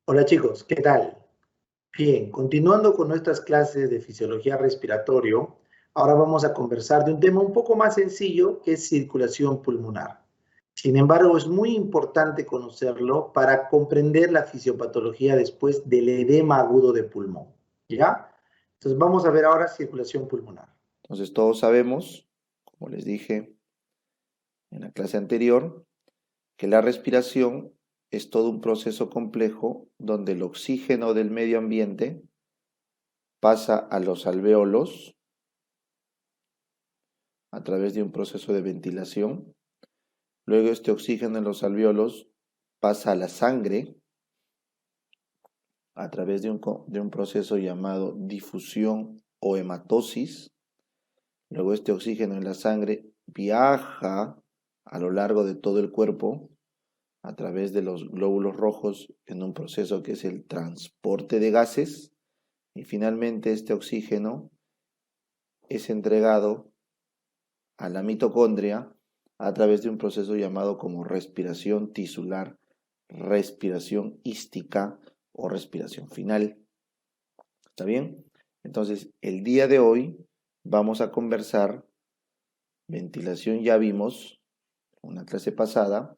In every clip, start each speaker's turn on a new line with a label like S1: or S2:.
S1: Hola chicos, ¿qué tal? Bien, continuando con nuestras clases de fisiología respiratorio, ahora vamos a conversar de un tema un poco más sencillo que es circulación pulmonar. Sin embargo, es muy importante conocerlo para comprender la fisiopatología después del edema agudo de pulmón. ¿Ya? Entonces vamos a ver ahora circulación pulmonar.
S2: Entonces todos sabemos, como les dije en la clase anterior, que la respiración es todo un proceso complejo donde el oxígeno del medio ambiente pasa a los alvéolos a través de un proceso de ventilación. Luego este oxígeno en los alvéolos pasa a la sangre a través de un proceso llamado difusión o hematosis. Luego este oxígeno en la sangre viaja a lo largo de todo el cuerpo a través de los glóbulos rojos en un proceso que es el transporte de gases, y finalmente este oxígeno es entregado a la mitocondria a través de un proceso llamado como respiración tisular, respiración ística o respiración final. ¿Está bien? Entonces, el día de hoy vamos a conversar, ventilación ya vimos, una clase pasada,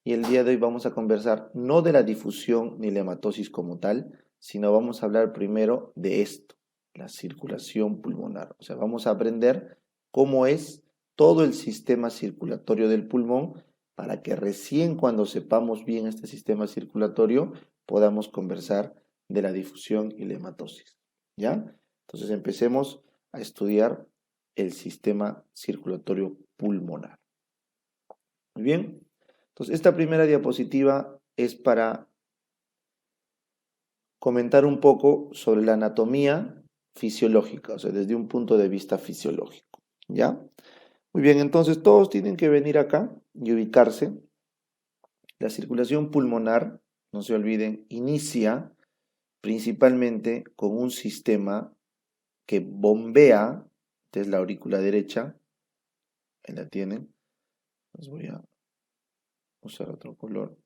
S2: y el día de hoy vamos a conversar no de la difusión ni la hematosis como tal, sino vamos a hablar primero de esto, la circulación pulmonar. O sea, vamos a aprender cómo es todo el sistema circulatorio del pulmón para que recién cuando sepamos bien este sistema circulatorio podamos conversar de la difusión y la hematosis. ¿Ya? Entonces empecemos a estudiar el sistema circulatorio pulmonar. Muy bien. Entonces, esta primera diapositiva es para comentar un poco sobre la anatomía fisiológica, o sea, desde un punto de vista fisiológico. ¿Ya? Muy bien, entonces todos tienen que venir acá y ubicarse. La circulación pulmonar, no se olviden, inicia principalmente con un sistema que bombea, esta es la aurícula derecha, ahí la tienen, les voy a usar otro color,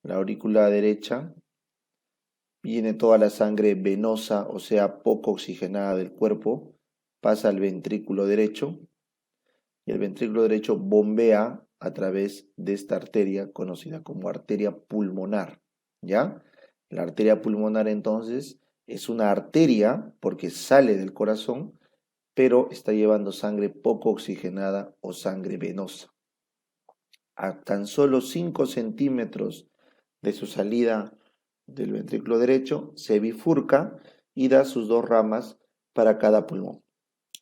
S2: la aurícula derecha. Viene toda la sangre venosa, o sea, poco oxigenada del cuerpo, pasa al ventrículo derecho y el ventrículo derecho bombea a través de esta arteria conocida como arteria pulmonar, ¿ya? La arteria pulmonar entonces es una arteria porque sale del corazón, pero está llevando sangre poco oxigenada o sangre venosa. A tan solo 5 centímetros de su salida del ventrículo derecho, se bifurca y da sus dos ramas para cada pulmón.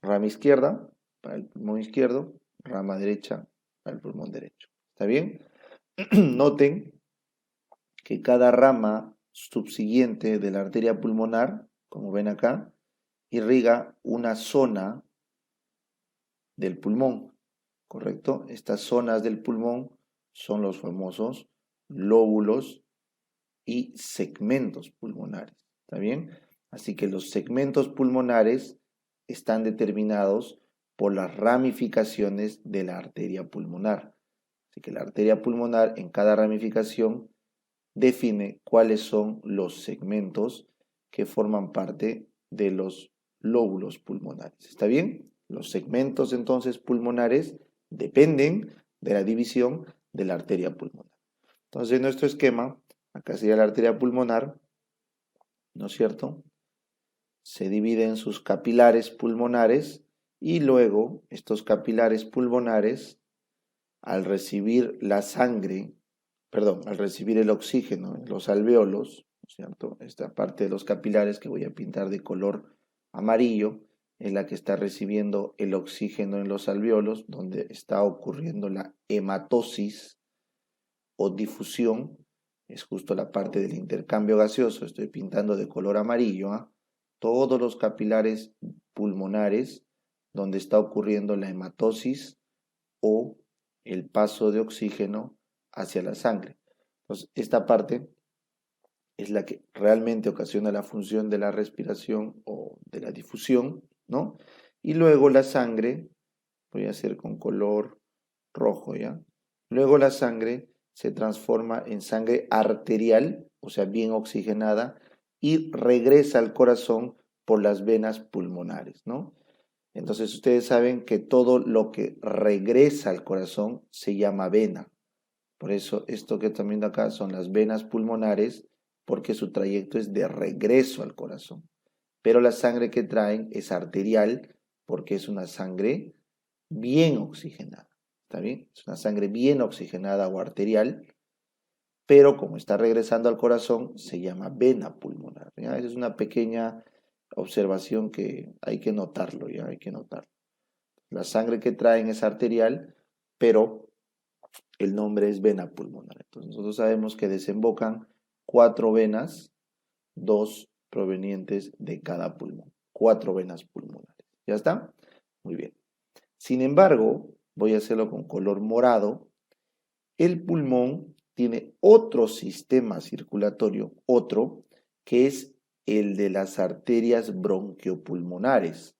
S2: Rama izquierda para el pulmón izquierdo, rama derecha para el pulmón derecho. ¿Está bien? Noten que cada rama subsiguiente de la arteria pulmonar, como ven acá, irriga una zona del pulmón, ¿correcto? Estas zonas del pulmón son los famosos lóbulos y segmentos pulmonares. ¿Está bien? Así que los segmentos pulmonares están determinados por las ramificaciones de la arteria pulmonar. Así que la arteria pulmonar en cada ramificación define cuáles son los segmentos que forman parte de los lóbulos pulmonares. ¿Está bien? Los segmentos entonces pulmonares dependen de la división de la arteria pulmonar. Entonces, en nuestro esquema, acá sería la arteria pulmonar, ¿no es cierto? Se divide en sus capilares pulmonares y luego estos capilares pulmonares, al recibir la sangre, perdón, al recibir el oxígeno en los alvéolos, ¿no es cierto? Esta parte de los capilares que voy a pintar de color amarillo es la que está recibiendo el oxígeno en los alvéolos, donde está ocurriendo la hematosis o difusión, es justo la parte del intercambio gaseoso, estoy pintando de color amarillo, ¿ah? Todos los capilares pulmonares donde está ocurriendo la hematosis o el paso de oxígeno hacia la sangre. Entonces, esta parte es la que realmente ocasiona la función de la respiración o de la difusión, ¿no? Y luego la sangre, voy a hacer con color rojo, ¿ya? Luego la sangre se transforma en sangre arterial o sea, bien oxigenada, y regresa al corazón por las venas pulmonares, ¿no? Entonces ustedes saben que todo lo que regresa al corazón se llama vena. Por eso esto que están viendo acá son las venas pulmonares, porque su trayecto es de regreso al corazón. Pero la sangre que traen es arterial, porque es una sangre bien oxigenada. ¿Está bien? Es una sangre bien oxigenada o arterial, pero como está regresando al corazón, se llama vena pulmonar. ¿Ya? Esa es una pequeña observación que hay que notarlo, ya hay que notarlo. La sangre que traen es arterial, pero el nombre es vena pulmonar. Entonces nosotros sabemos que desembocan 4 venas, 2 provenientes de cada pulmón. 4 venas pulmonares. ¿Ya está? Muy bien. Sin embargo, voy a hacerlo con color morado. El pulmón tiene otro sistema circulatorio, otro, que es el de las arterias bronquiopulmonares.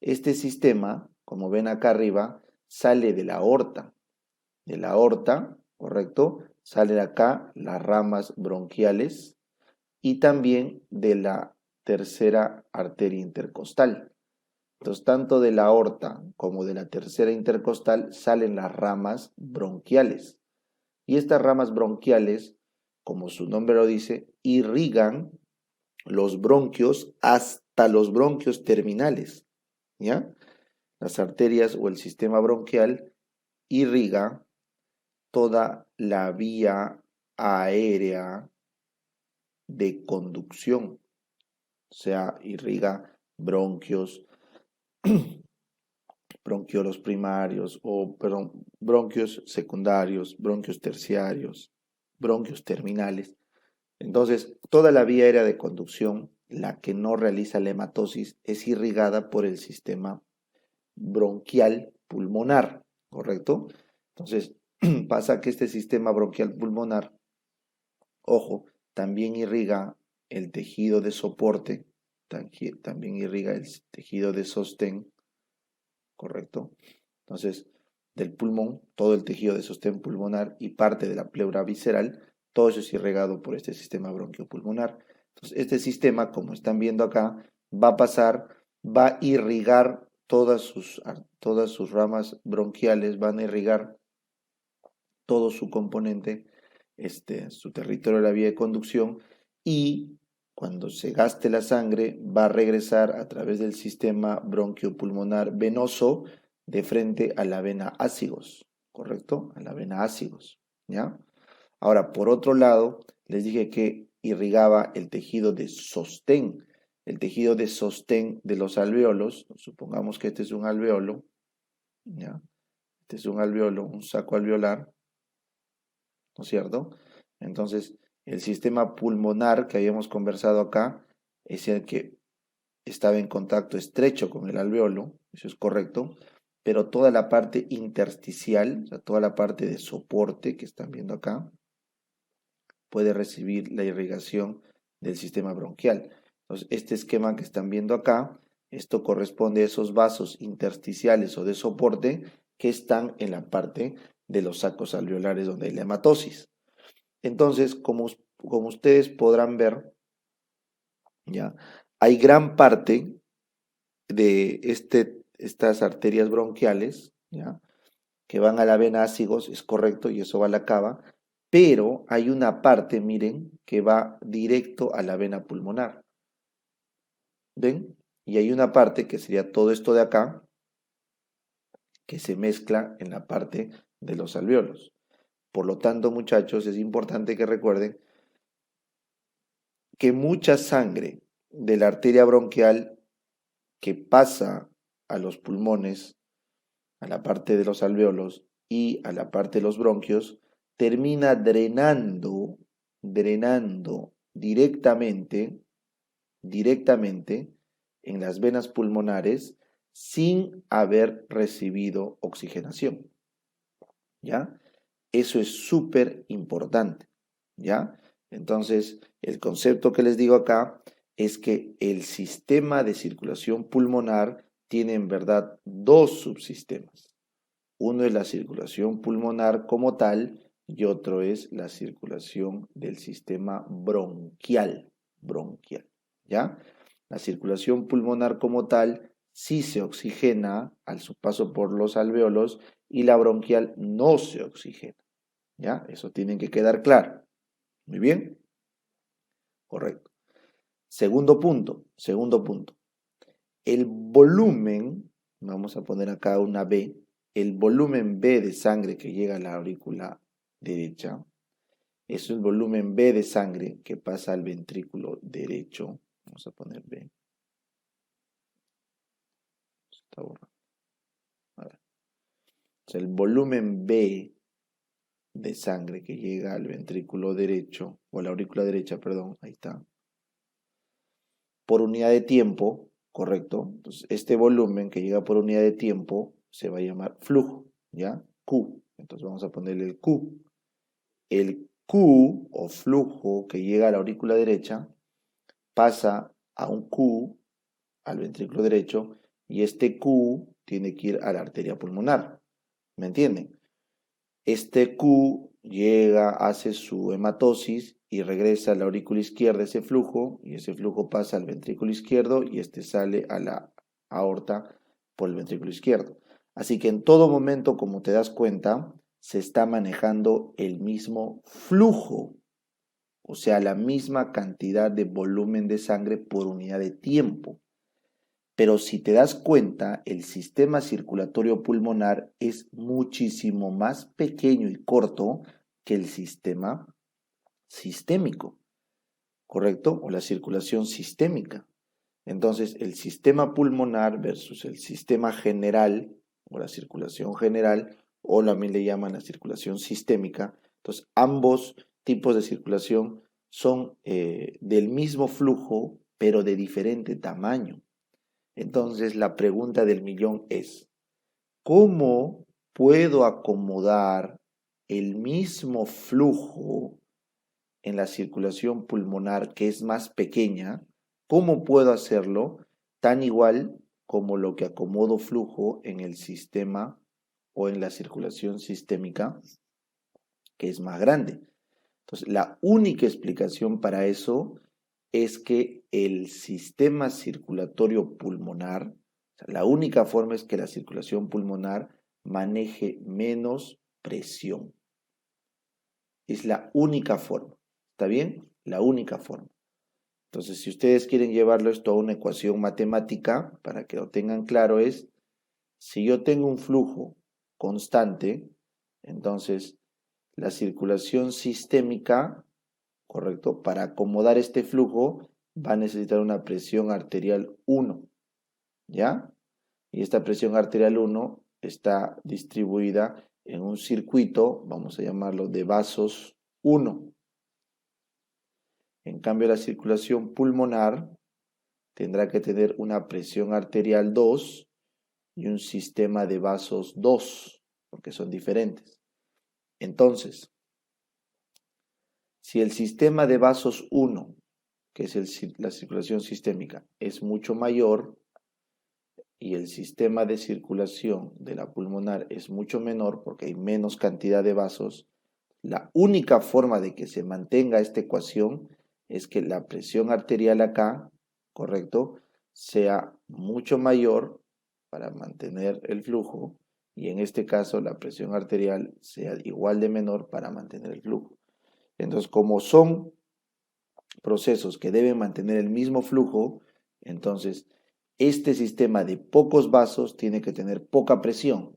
S2: Este sistema, como ven acá arriba, sale de la aorta. De la aorta, ¿correcto? Salen acá las ramas bronquiales y también de la tercera arteria intercostal. Entonces, tanto de la aorta como de la tercera intercostal salen las ramas bronquiales. Y estas ramas bronquiales, como su nombre lo dice, irrigan los bronquios hasta los bronquios terminales. ¿Ya? Las arterias o el sistema bronquial irriga toda la vía aérea de conducción. O sea, irriga bronquios, bronquiolos primarios, bronquios secundarios, bronquios terciarios, bronquios terminales. Entonces, toda la vía aérea de conducción, la que no realiza la hematosis, es irrigada por el sistema bronquial pulmonar, ¿correcto? Entonces, pasa que este sistema bronquial pulmonar, ojo, también irriga el tejido de soporte, también irriga el tejido de sostén, ¿correcto? Entonces, del pulmón, todo el tejido de sostén pulmonar y parte de la pleura visceral, todo eso es irrigado por este sistema bronquiopulmonar. Entonces, este sistema, como están viendo acá, va a irrigar todas sus ramas bronquiales, van a irrigar todo su componente, su territorio de la vía de conducción, y cuando se gaste la sangre va a regresar a través del sistema bronquiopulmonar venoso de frente a la vena ácigos, ¿correcto? A la vena ácigos, ¿ya? Ahora, por otro lado, les dije que irrigaba el tejido de sostén, de los alveolos. Supongamos que este es un alveolo, ¿ya? Este es un alveolo, un saco alveolar, ¿no es cierto? Entonces, el sistema pulmonar que habíamos conversado acá es el que estaba en contacto estrecho con el alveolo, eso es correcto, pero toda la parte intersticial, o sea, toda la parte de soporte que están viendo acá, puede recibir la irrigación del sistema bronquial. Entonces, este esquema que están viendo acá, esto corresponde a esos vasos intersticiales o de soporte que están en la parte de los sacos alveolares donde hay la hematosis. Entonces, como ustedes podrán ver, ¿ya? Hay gran parte de estas arterias bronquiales, ¿ya? Que van a la vena ácigos, es correcto, y eso va a la cava, pero hay una parte, miren, que va directo a la vena pulmonar. ¿Ven? Y hay una parte que sería todo esto de acá, que se mezcla en la parte de los alveolos. Por lo tanto, muchachos, es importante que recuerden que mucha sangre de la arteria bronquial que pasa a los pulmones, a la parte de los alveolos y a la parte de los bronquios, termina drenando directamente en las venas pulmonares sin haber recibido oxigenación. ¿Ya? Eso es súper importante. ¿Ya? Entonces, el concepto que les digo acá es que el sistema de circulación pulmonar tiene en verdad 2 subsistemas. Uno es la circulación pulmonar como tal y otro es la circulación del sistema bronquial, ¿ya? La circulación pulmonar como tal sí se oxigena al su paso por los alvéolos y la bronquial no se oxigena, ¿ya? Eso tiene que quedar claro. Muy bien, correcto. Segundo punto. El volumen, vamos a poner acá una B, el volumen B de sangre que llega a la aurícula derecha, es el volumen B de sangre que pasa al ventrículo derecho. Vamos a poner B. Está borrado. A ver. O sea, el volumen B de sangre que llega al ventrículo derecho, o a la aurícula derecha, perdón, ahí está, por unidad de tiempo, ¿correcto? Entonces, este volumen que llega por unidad de tiempo se va a llamar flujo, ¿ya? Q. Entonces vamos a ponerle el Q. El Q o flujo que llega a la aurícula derecha pasa a un Q al ventrículo derecho y este Q tiene que ir a la arteria pulmonar. ¿Me entienden? Este Q llega, hace su hematosis y regresa a la aurícula izquierda ese flujo y ese flujo pasa al ventrículo izquierdo y este sale a la aorta por el ventrículo izquierdo. Así que en todo momento, como te das cuenta, se está manejando el mismo flujo, o sea, la misma cantidad de volumen de sangre por unidad de tiempo. Pero si te das cuenta, el sistema circulatorio pulmonar es muchísimo más pequeño y corto que el sistema sistémico, ¿correcto? O la circulación sistémica. Entonces, el sistema pulmonar versus el sistema general, o la circulación general, o también le llaman la circulación sistémica. Entonces, ambos tipos de circulación son del mismo flujo, pero de diferente tamaño. Entonces, la pregunta del millón es, ¿cómo puedo acomodar el mismo flujo en la circulación pulmonar que es más pequeña? ¿Cómo puedo hacerlo tan igual como lo que acomodo flujo en el sistema o en la circulación sistémica que es más grande? Entonces, la única explicación para eso es que el sistema circulatorio pulmonar, o sea, la única forma es que la circulación pulmonar maneje menos presión. Es la única forma. ¿Está bien? La única forma. Entonces, si ustedes quieren llevarlo esto a una ecuación matemática, para que lo tengan claro, es, si yo tengo un flujo constante, entonces la circulación sistémica, ¿correcto? Para acomodar este flujo va a necesitar una presión arterial 1, ¿ya? Y esta presión arterial 1 está distribuida en un circuito, vamos a llamarlo de vasos 1. En cambio, la circulación pulmonar tendrá que tener una presión arterial 2 y un sistema de vasos 2, porque son diferentes. Entonces, si el sistema de vasos 1, que es la circulación sistémica, es mucho mayor y el sistema de circulación de la pulmonar es mucho menor porque hay menos cantidad de vasos, la única forma de que se mantenga esta ecuación es que la presión arterial acá, ¿correcto?, sea mucho mayor para mantener el flujo y en este caso la presión arterial sea igual de menor para mantener el flujo. Entonces, como son procesos que deben mantener el mismo flujo, entonces este sistema de pocos vasos tiene que tener poca presión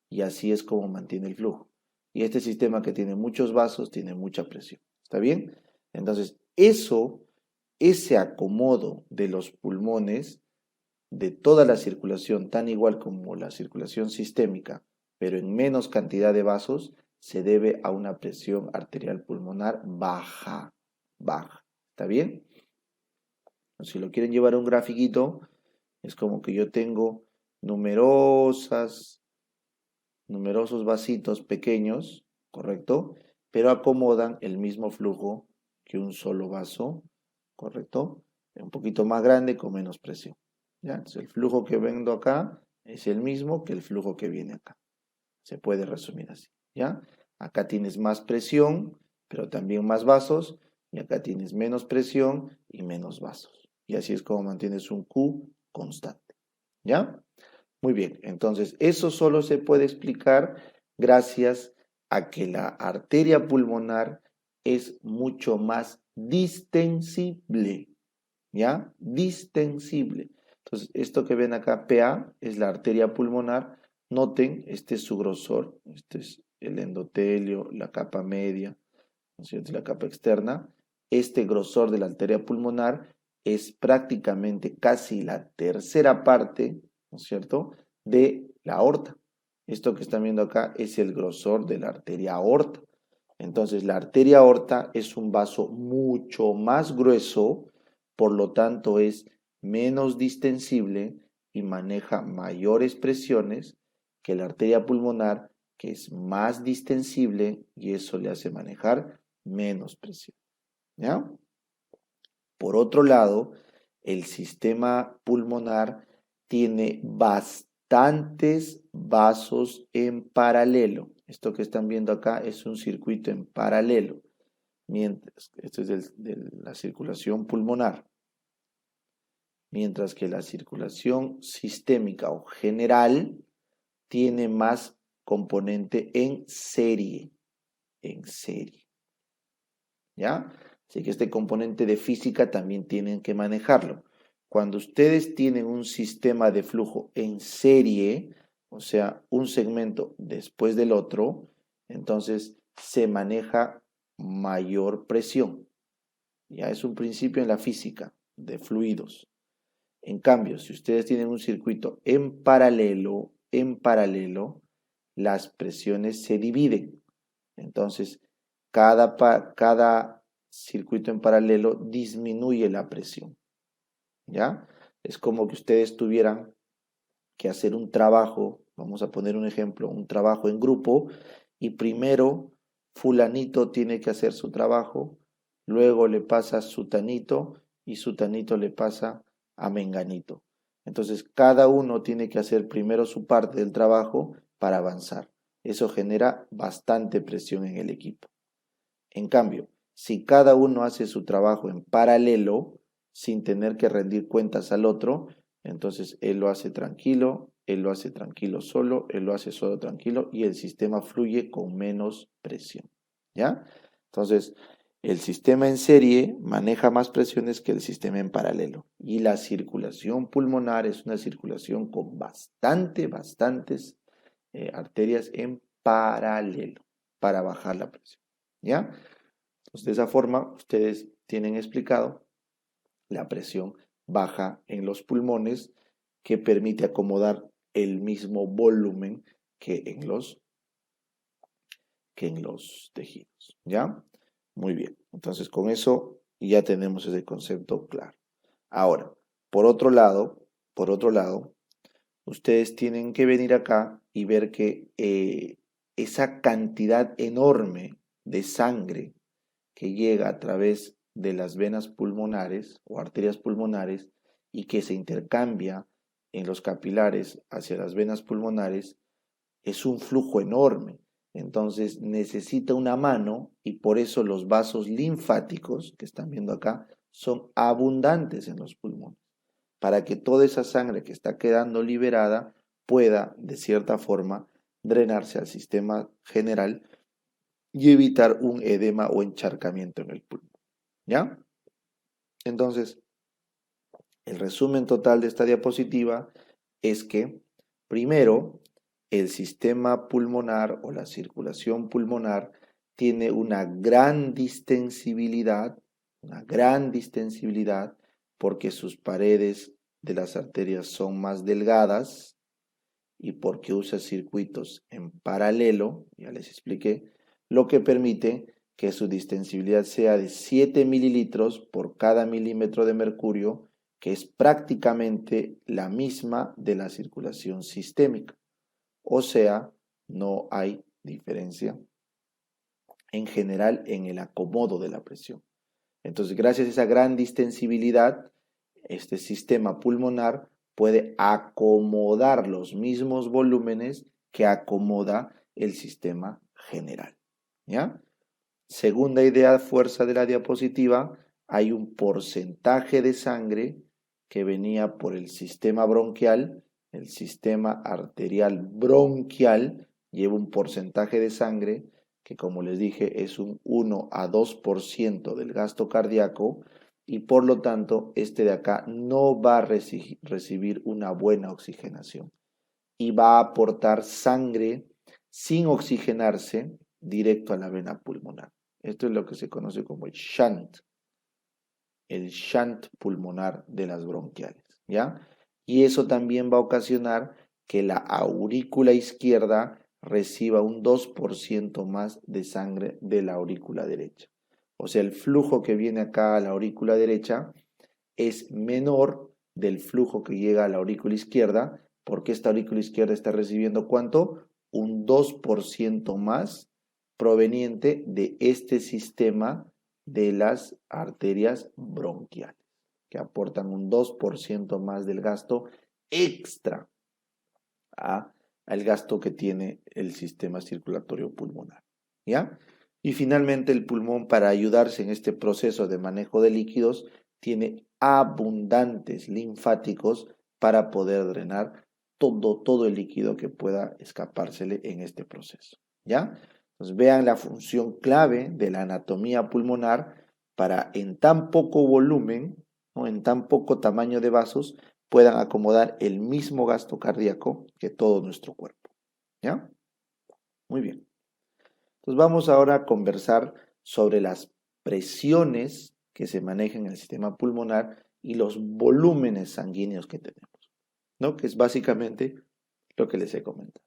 S2: y así es como mantiene el flujo. Y este sistema que tiene muchos vasos tiene mucha presión. ¿Está bien? Entonces, ese acomodo de los pulmones, de toda la circulación, tan igual como la circulación sistémica, pero en menos cantidad de vasos, se debe a una presión arterial pulmonar baja. ¿Está bien? Si lo quieren llevar a un grafiquito, es como que yo tengo numerosos vasitos pequeños, ¿correcto? Pero acomodan el mismo flujo que un solo vaso, ¿correcto? Un poquito más grande con menos presión, ¿ya? Entonces el flujo que vendo acá es el mismo que el flujo que viene acá. Se puede resumir así, ¿ya? Acá tienes más presión, pero también más vasos, y acá tienes menos presión y menos vasos. Y así es como mantienes un Q constante. ¿Ya? Muy bien, entonces eso solo se puede explicar gracias a que la arteria pulmonar es mucho más distensible, ¿ya? Distensible. Entonces, esto que ven acá, PA, es la arteria pulmonar. Noten, este es su grosor, este es el endotelio, la capa media, ¿no es cierto? La capa externa. Este grosor de la arteria pulmonar es prácticamente casi la tercera parte, ¿no es cierto?, de la aorta. Esto que están viendo acá es el grosor de la arteria aorta. Entonces, la arteria aorta es un vaso mucho más grueso, por lo tanto es menos distensible y maneja mayores presiones que la arteria pulmonar, que es más distensible y eso le hace manejar menos presión. ¿Ya? Por otro lado, el sistema pulmonar tiene bastantes vasos en paralelo. Esto que están viendo acá es un circuito en paralelo. Mientras, esto es de la circulación pulmonar. Mientras que la circulación sistémica o general tiene más componente en serie. En serie. ¿Ya? Así que este componente de física también tienen que manejarlo. Cuando ustedes tienen un sistema de flujo en serie, o sea, un segmento después del otro, entonces se maneja mayor presión. Ya es un principio en la física de fluidos. En cambio, si ustedes tienen un circuito en paralelo, las presiones se dividen. Entonces, cada circuito en paralelo disminuye la presión. ¿Ya? Es como que ustedes tuvieran que hacer un trabajo, vamos a poner un ejemplo, un trabajo en grupo, y primero fulanito tiene que hacer su trabajo, luego le pasa a sutanito y sutanito le pasa a menganito. Entonces, cada uno tiene que hacer primero su parte del trabajo para avanzar. Eso genera bastante presión en el equipo. En cambio, si cada uno hace su trabajo en paralelo, sin tener que rendir cuentas al otro, entonces él lo hace tranquilo, él lo hace tranquilo solo, él lo hace solo tranquilo y el sistema fluye con menos presión. ¿Ya? Entonces, el sistema en serie maneja más presiones que el sistema en paralelo. Y la circulación pulmonar es una circulación con bastantes arterias en paralelo para bajar la presión. ¿Ya? Entonces, de esa forma, ustedes tienen explicado la presión baja en los pulmones que permite acomodar el mismo volumen que en los tejidos. ¿Ya? Muy bien. Entonces, con eso ya tenemos ese concepto claro. Ahora, por otro lado, ustedes tienen que venir acá y ver que esa cantidad enorme de sangre que llega a través de las venas pulmonares o arterias pulmonares y que se intercambia en los capilares hacia las venas pulmonares es un flujo enorme. Entonces necesita una mano y por eso los vasos linfáticos que están viendo acá son abundantes en los pulmones, para que toda esa sangre que está quedando liberada pueda, de cierta forma, drenarse al sistema general y evitar un edema o encharcamiento en el pulmón. ¿Ya? Entonces, el resumen total de esta diapositiva es que, primero, el sistema pulmonar o la circulación pulmonar tiene una gran distensibilidad porque sus paredes de las arterias son más delgadas y porque usa circuitos en paralelo, ya les expliqué, lo que permite que su distensibilidad sea de 7 mililitros por cada milímetro de mercurio, que es prácticamente la misma de la circulación sistémica. O sea, no hay diferencia en general en el acomodo de la presión. Entonces, gracias a esa gran distensibilidad, este sistema pulmonar puede acomodar los mismos volúmenes que acomoda el sistema general. ¿ya? Segunda idea, fuerza de la diapositiva, hay un porcentaje de sangre que venía por el sistema bronquial, el sistema arterial bronquial lleva un porcentaje de sangre que, como les dije, es un 1 a 2% del gasto cardíaco y por lo tanto este de acá no va a recibir una buena oxigenación y va a aportar sangre sin oxigenarse directo a la vena pulmonar. Esto es lo que se conoce como el shunt pulmonar de las bronquiales, ¿ya? Y eso también va a ocasionar que la aurícula izquierda reciba un 2% más de sangre de la aurícula derecha. O sea, el flujo que viene acá a la aurícula derecha es menor del flujo que llega a la aurícula izquierda, porque esta aurícula izquierda está recibiendo ¿cuánto? Un 2% más proveniente de este sistema de las arterias bronquiales, que aportan un 2% más del gasto extra al gasto que tiene el sistema circulatorio pulmonar. ¿Ya? Y finalmente el pulmón, para ayudarse en este proceso de manejo de líquidos, tiene abundantes linfáticos para poder drenar todo el líquido que pueda escapársele en este proceso. ¿Ya? Entonces vean la función clave de la anatomía pulmonar para en tan poco volumen, ¿no? En tan poco tamaño de vasos, puedan acomodar el mismo gasto cardíaco que todo nuestro cuerpo. ¿Ya? Muy bien. Entonces vamos ahora a conversar sobre las presiones que se manejan en el sistema pulmonar y los volúmenes sanguíneos que tenemos, ¿no? Que es básicamente lo que les he comentado.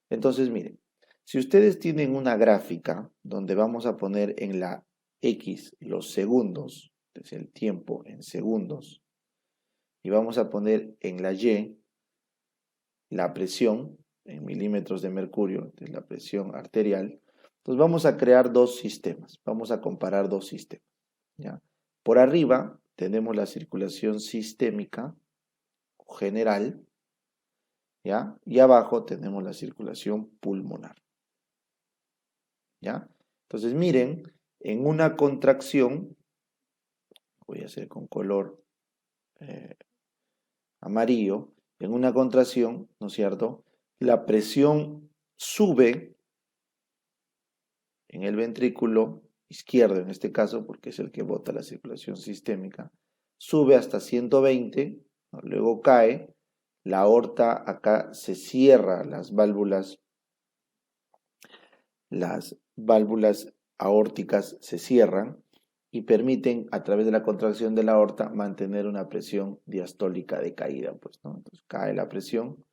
S2: Entonces, miren, si ustedes tienen una gráfica donde vamos a poner en la X los segundos, es el tiempo en segundos, y vamos a poner en la Y la presión en milímetros de mercurio, de la presión arterial, entonces vamos a crear dos sistemas, vamos a comparar dos sistemas. ¿Ya? Por arriba tenemos la circulación sistémica o general, ¿ya? Y abajo tenemos la circulación pulmonar. ¿Ya? Entonces miren, en una contracción, voy a hacer con color amarillo, en una contracción, ¿no es cierto? La presión sube en el ventrículo izquierdo, en este caso, porque es el que bota la circulación sistémica, sube hasta 120, ¿no? Luego cae, la aorta acá se cierra, las válvulas aórticas se cierran y permiten a través de la contracción de la aorta mantener una presión diastólica de caída, pues, ¿no? Entonces cae la presión.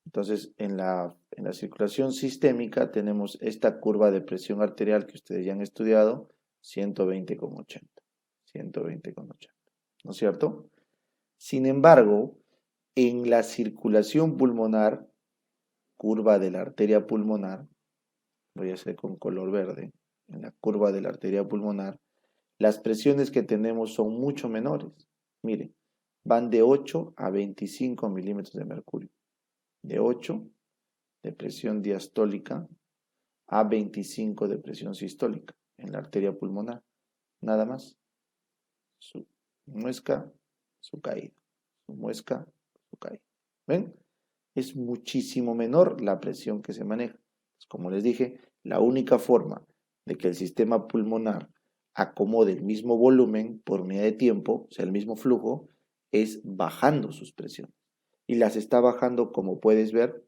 S2: Entonces en la circulación sistémica tenemos esta curva de presión arterial que ustedes ya han estudiado, 120,80, 120,80, ¿no es cierto? Sin embargo, en la circulación pulmonar, curva de la arteria pulmonar, voy a hacer con color verde, en la curva de la arteria pulmonar, las presiones que tenemos son mucho menores. Miren, van de 8 a 25 milímetros de mercurio. De 8 de presión diastólica a 25 de presión sistólica en la arteria pulmonar. Nada más. Su muesca, su caída. Su muesca, su caída. ¿Ven? Es muchísimo menor la presión que se maneja. Como les dije, la única forma de que el sistema pulmonar acomode el mismo volumen por medida de tiempo, o sea, el mismo flujo, es bajando sus presiones. Y las está bajando, como puedes ver,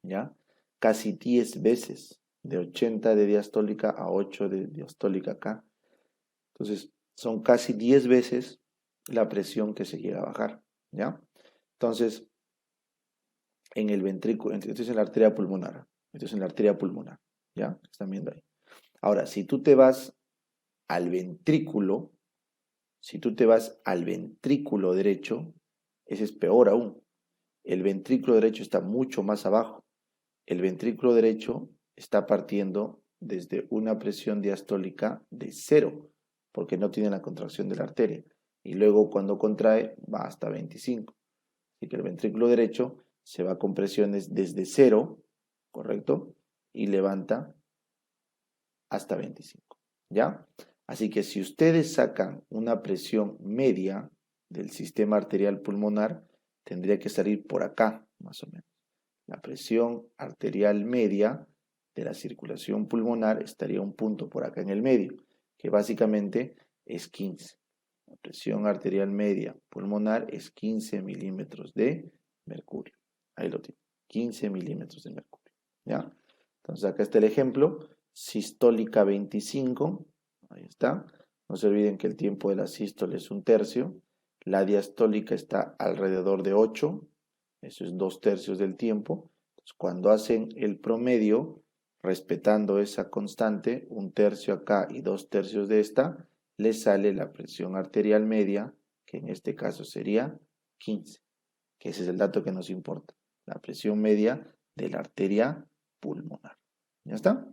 S2: ¿ya? Casi 10 veces, de 80 de diastólica a 8 de diastólica acá. Entonces, son casi 10 veces la presión que se llega a bajar, ¿ya? Entonces, en el ventrículo, esto es en la arteria pulmonar, esto es en la arteria pulmonar, ¿ya? Están viendo ahí. Ahora, si tú te vas al ventrículo, derecho, ese es peor aún. El ventrículo derecho está mucho más abajo. El ventrículo derecho está partiendo desde una presión diastólica de 0, porque no tiene la contracción de la arteria. Y luego cuando contrae va hasta 25. Así que el ventrículo derecho se va con presiones desde 0, ¿correcto? Y levanta hasta 25, ¿ya? Así que si ustedes sacan una presión media del sistema arterial pulmonar, tendría que salir por acá, más o menos. La presión arterial media de la circulación pulmonar estaría un punto por acá en el medio, que básicamente es 15. La presión arterial media pulmonar es 15 milímetros de mercurio. Ahí lo tiene, 15 milímetros de mercurio, ¿ya? Entonces acá está el ejemplo, sistólica 25, ahí está. No se olviden que el tiempo de la sístole es 1/3, la diastólica está alrededor de 8, eso es 2/3 del tiempo. Entonces, cuando hacen el promedio, respetando esa constante, 1/3 acá y 2/3 de esta, les sale la presión arterial media, que en este caso sería 15, que ese es el dato que nos importa, la presión media de la arteria pulmonar. ¿Ya está?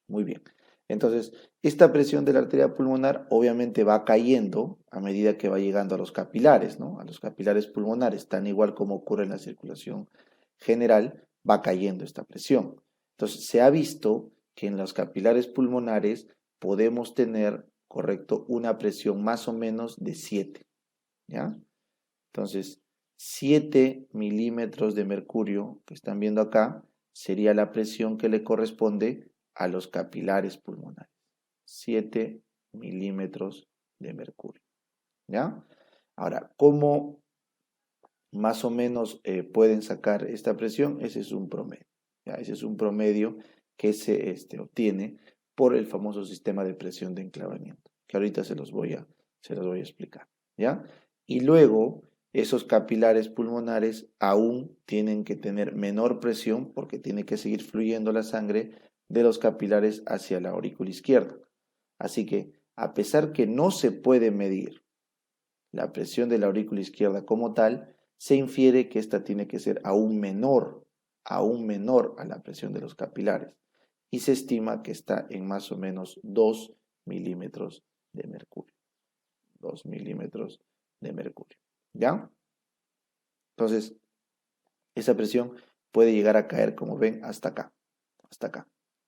S2: Muy bien. Entonces, esta presión de la arteria pulmonar obviamente va cayendo a medida que va llegando a los capilares, ¿no? A los capilares pulmonares, tan igual como ocurre en la circulación general, va cayendo esta presión. Entonces, se ha visto que en los capilares pulmonares podemos tener, correcto, una presión más o menos de 7, ¿ya? Entonces, 7 milímetros de mercurio que están viendo acá sería la presión que le corresponde a los capilares pulmonares. 7 milímetros de mercurio, ¿ya? Ahora, ¿cómo más o menos pueden sacar esta presión? Ese es un promedio, ¿ya? Ese es un promedio que se obtiene por el famoso sistema de presión de enclavamiento, que ahorita se los voy a explicar, ¿ya? Y luego, esos capilares pulmonares aún tienen que tener menor presión porque tiene que seguir fluyendo la sangre de los capilares hacia la aurícula izquierda. Así que, a pesar que no se puede medir la presión de la aurícula izquierda como tal, se infiere que esta tiene que ser aún menor a la presión de los capilares. Y se estima que está en más o menos 2 milímetros de mercurio. 2 milímetros de mercurio, ¿ya? Entonces, esa presión puede llegar a caer, como ven, hasta acá,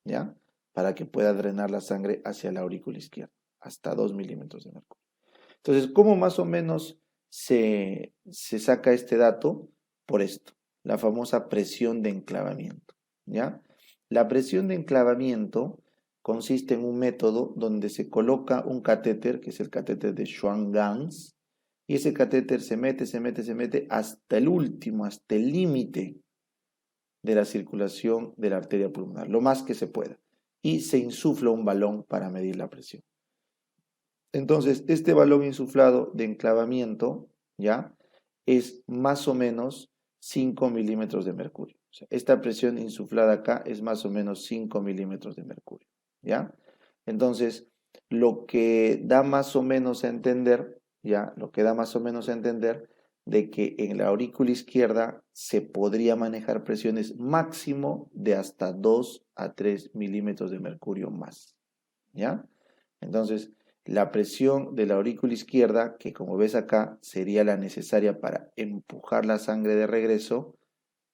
S2: ¿ya? Para que pueda drenar la sangre hacia la aurícula izquierda, hasta 2 milímetros de mercurio. Entonces, ¿cómo más o menos se saca este dato? Por esto, la famosa presión de enclavamiento, ¿ya? La presión de enclavamiento consiste en un método donde se coloca un catéter, que es el catéter de Schwann-Ganz, y ese catéter se mete hasta el último, hasta el límite de la circulación de la arteria pulmonar, lo más que se pueda, y se insufla un balón para medir la presión. Entonces, este balón insuflado de enclavamiento, ¿ya? Es más o menos 5 milímetros de mercurio. O sea, esta presión insuflada acá es más o menos 5 milímetros de mercurio, ¿ya? Entonces, lo que da más o menos a entender, ¿ya? Lo que da más o menos a entender de que en la aurícula izquierda se podría manejar presiones máximo de hasta 2 a 3 milímetros de mercurio más, ¿ya? Entonces, la presión de la aurícula izquierda, que como ves acá, sería la necesaria para empujar la sangre de regreso,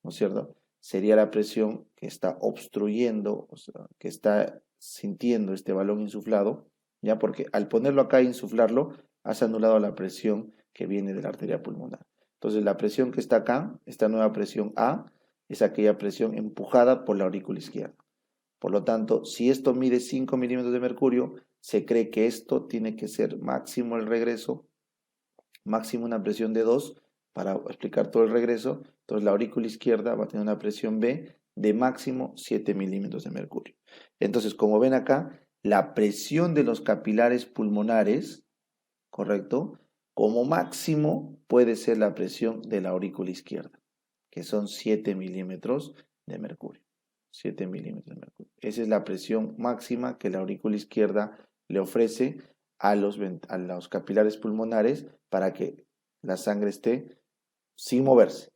S2: ¿no es cierto? Sería la presión que está obstruyendo, o sea, que está sintiendo este balón insuflado, ¿ya? Porque al ponerlo acá e insuflarlo, has anulado la presión que viene de la arteria pulmonar. Entonces, la presión que está acá, esta nueva presión A, es aquella presión empujada por la aurícula izquierda. Por lo tanto, si esto mide 5 milímetros de mercurio, se cree que esto tiene que ser máximo el regreso, máximo una presión de 2 para explicar todo el regreso. Entonces la aurícula izquierda va a tener una presión B de máximo 7 milímetros de mercurio. Entonces, como ven acá, la presión de los capilares pulmonares, ¿correcto? Como máximo puede ser la presión de la aurícula izquierda, que son 7 milímetros de mercurio. 7 milímetros de mercurio. Esa es la presión máxima que la aurícula izquierda le ofrece a los capilares pulmonares para que la sangre esté sin moverse.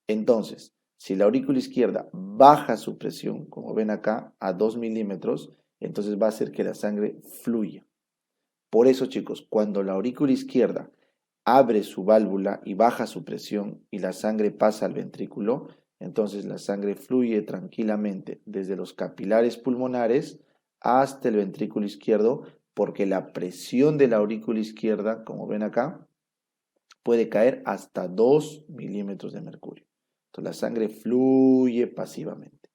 S2: Entonces, si la aurícula izquierda baja su presión, como ven acá, a 2 milímetros, entonces va a hacer que la sangre fluya. Por eso, chicos, cuando la aurícula izquierda abre su válvula y baja su presión y la sangre pasa al ventrículo, entonces la sangre fluye tranquilamente desde los capilares pulmonares hasta el ventrículo izquierdo, porque la presión de la aurícula izquierda, como ven acá, puede caer hasta 2 milímetros de mercurio. Entonces la sangre fluye pasivamente.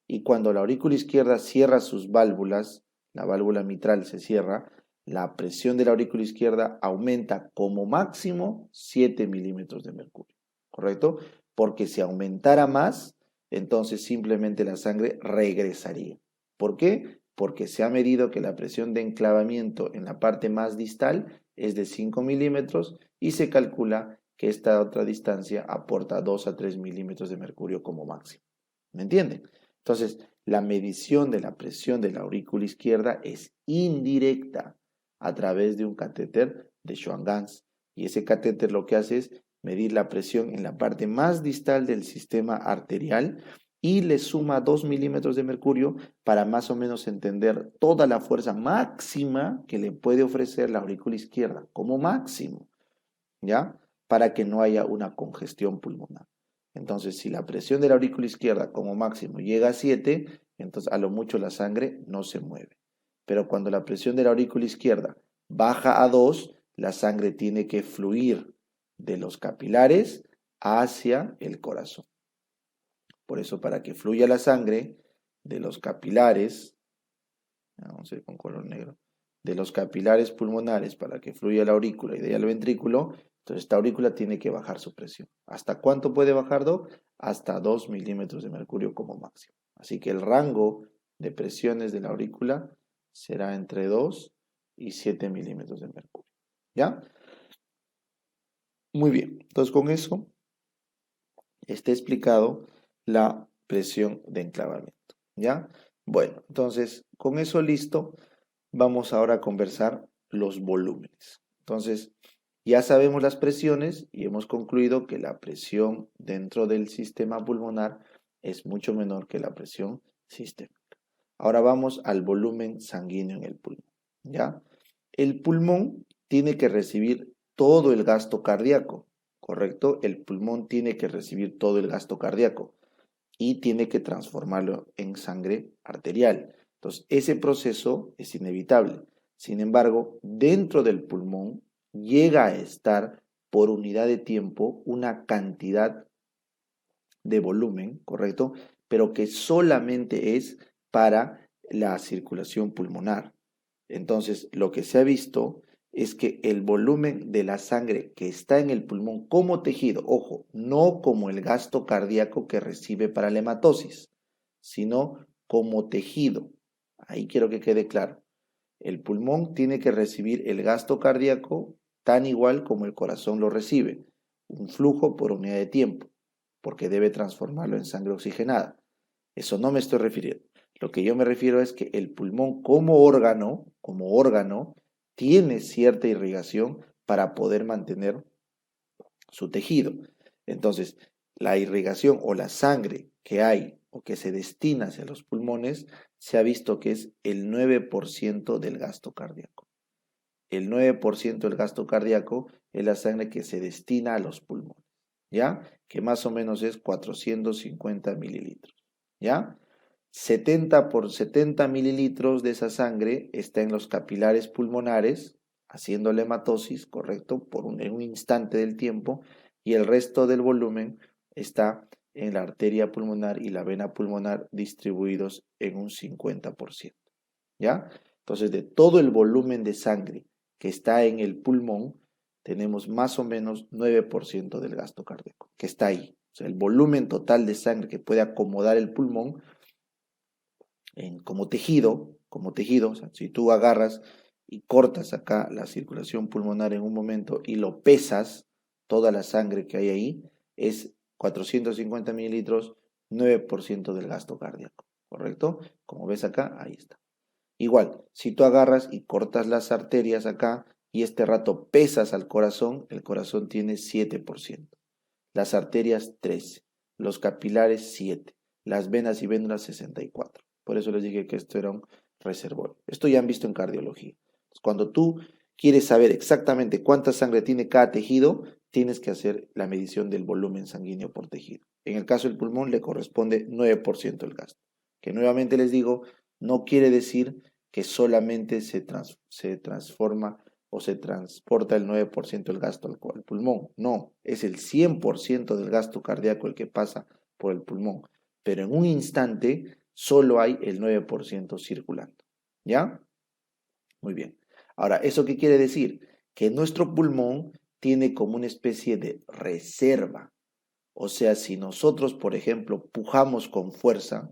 S2: Y cuando la aurícula izquierda cierra sus válvulas, la válvula mitral se cierra, la presión de la aurícula izquierda aumenta como máximo 7 milímetros de mercurio, ¿correcto? Porque si aumentara más, entonces simplemente la sangre regresaría. ¿Por qué? Porque se ha medido que la presión de enclavamiento en la parte más distal es de 5 milímetros y se calcula que esta otra distancia aporta 2 a 3 milímetros de mercurio como máximo. ¿Me entienden? Entonces, la medición de la presión de la aurícula izquierda es indirecta a través de un catéter de Schwann-Ganz. Y ese catéter lo que hace es medir la presión en la parte más distal del sistema arterial y le suma 2 milímetros de mercurio para más o menos entender toda la fuerza máxima que le puede ofrecer la aurícula izquierda, como máximo, ¿ya? Para que no haya una congestión pulmonar. Entonces, si la presión de la aurícula izquierda como máximo llega a 7, entonces a lo mucho la sangre no se mueve. Pero cuando la presión de la aurícula izquierda baja a 2, la sangre tiene que fluir de los capilares hacia el corazón. Por eso, para que fluya la sangre de los capilares, vamos a ir con color negro, de los capilares pulmonares para que fluya la aurícula y de ahí al ventrículo, entonces esta aurícula tiene que bajar su presión. ¿Hasta cuánto puede bajar, Doc? Hasta 2 milímetros de mercurio como máximo. Así que el rango de presiones de la aurícula será entre 2 y 7 milímetros de mercurio. ¿Ya? Muy bien. Entonces con eso está explicado la presión de enclavamiento. ¿Ya? Bueno, entonces con eso listo, vamos ahora a conversar los volúmenes. Entonces, ya sabemos las presiones y hemos concluido que la presión dentro del sistema pulmonar es mucho menor que la presión sistémica. Ahora vamos al volumen sanguíneo en el pulmón, ¿ya? El pulmón tiene que recibir todo el gasto cardíaco, ¿correcto? El pulmón tiene que recibir todo el gasto cardíaco y tiene que transformarlo en sangre arterial. Entonces, ese proceso es inevitable. Sin embargo, dentro del pulmón llega a estar por unidad de tiempo una cantidad de volumen, ¿correcto? Pero que solamente es para la circulación pulmonar. Entonces, lo que se ha visto es que el volumen de la sangre que está en el pulmón como tejido, ojo, no como el gasto cardíaco que recibe para la hematosis, sino como tejido. Ahí quiero que quede claro. El pulmón tiene que recibir el gasto cardíaco tan igual como el corazón lo recibe, un flujo por unidad de tiempo, porque debe transformarlo en sangre oxigenada. Eso no me estoy refiriendo. Lo que yo me refiero es que el pulmón como órgano, tiene cierta irrigación para poder mantener su tejido. Entonces, la irrigación o la sangre que hay o que se destina hacia los pulmones, se ha visto que es el 9% del gasto cardíaco. El 9% del gasto cardíaco es la sangre que se destina a los pulmones, ¿ya? Que más o menos es 450 mililitros, ¿ya? 70 mililitros de esa sangre está en los capilares pulmonares, haciendo la hematosis, ¿correcto? En un instante del tiempo, y el resto del volumen está en la arteria pulmonar y la vena pulmonar distribuidos en un 50%, ¿ya? Entonces, de todo el volumen de sangre que está en el pulmón, tenemos más o menos 9% del gasto cardíaco, que está ahí. O sea, el volumen total de sangre que puede acomodar el pulmón como tejido, o sea, si tú agarras y cortas acá la circulación pulmonar en un momento y lo pesas, toda la sangre que hay ahí es 450 mililitros, 9% del gasto cardíaco, ¿correcto? Como ves acá, ahí está. Igual, si tú agarras y cortas las arterias acá y este rato pesas al corazón, el corazón tiene 7%, las arterias 13%, los capilares 7%, las venas y vénulas 64%. Por eso les dije que esto era un reservorio. Esto ya han visto en cardiología. Cuando tú quieres saber exactamente cuánta sangre tiene cada tejido, tienes que hacer la medición del volumen sanguíneo por tejido. En el caso del pulmón le corresponde 9% del gasto, que nuevamente les digo, no quiere decir que solamente se transforma o se transporta el 9% del gasto al pulmón. No, es el 100% del gasto cardíaco el que pasa por el pulmón. Pero en un instante solo hay el 9% circulando. ¿Ya? Muy bien. Ahora, ¿eso qué quiere decir? Que nuestro pulmón tiene como una especie de reserva. O sea, si nosotros, por ejemplo, pujamos con fuerza,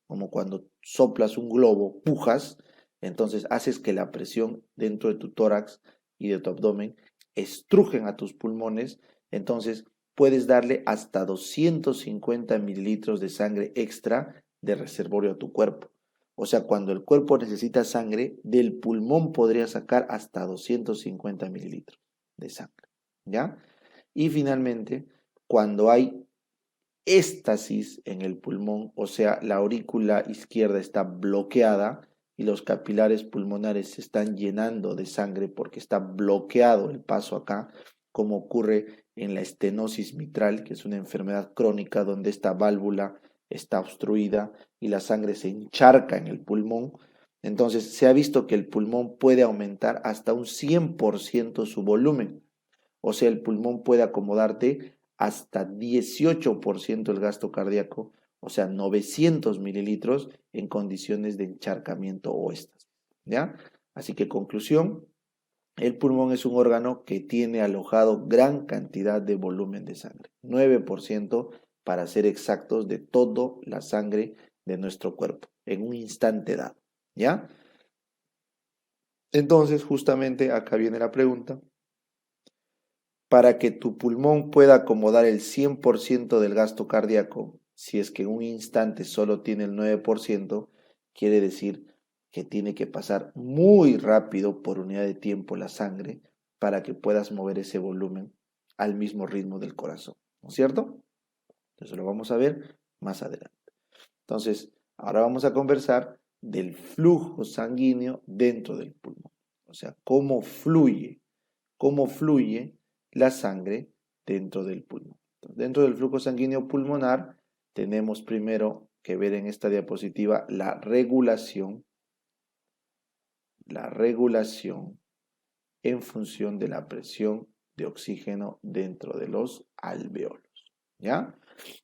S2: como cuando soplas un globo, pujas, entonces haces que la presión dentro de tu tórax y de tu abdomen estrujen a tus pulmones, entonces puedes darle hasta 250 mililitros de sangre extra de reservorio a tu cuerpo. O sea, cuando el cuerpo necesita sangre, del pulmón podría sacar hasta 250 mililitros de sangre. ¿Ya? Y finalmente, cuando hay éstasis en el pulmón, o sea, la aurícula izquierda está bloqueada y los capilares pulmonares se están llenando de sangre porque está bloqueado el paso acá, como ocurre en la estenosis mitral, que es una enfermedad crónica donde esta válvula está obstruida y la sangre se encharca en el pulmón. Entonces se ha visto que el pulmón puede aumentar hasta un 100% su volumen. O sea, el pulmón puede acomodarte hasta 18% del gasto cardíaco, o sea, 900 mililitros en condiciones de encharcamiento o éstasis. ¿Ya? Así que conclusión, el pulmón es un órgano que tiene alojado gran cantidad de volumen de sangre, 9% para ser exactos de toda la sangre de nuestro cuerpo en un instante dado. ¿Ya? Entonces, justamente acá viene la pregunta. Para que tu pulmón pueda acomodar el 100% del gasto cardíaco, si es que en un instante solo tiene el 9%, quiere decir que tiene que pasar muy rápido por unidad de tiempo la sangre para que puedas mover ese volumen al mismo ritmo del corazón, ¿no es cierto? Eso lo vamos a ver más adelante. Entonces, ahora vamos a conversar del flujo sanguíneo dentro del pulmón. O sea, cómo fluye la sangre dentro del pulmón. Entonces, dentro del flujo sanguíneo pulmonar tenemos primero que ver en esta diapositiva la regulación en función de la presión de oxígeno dentro de los alveolos. ¿Ya?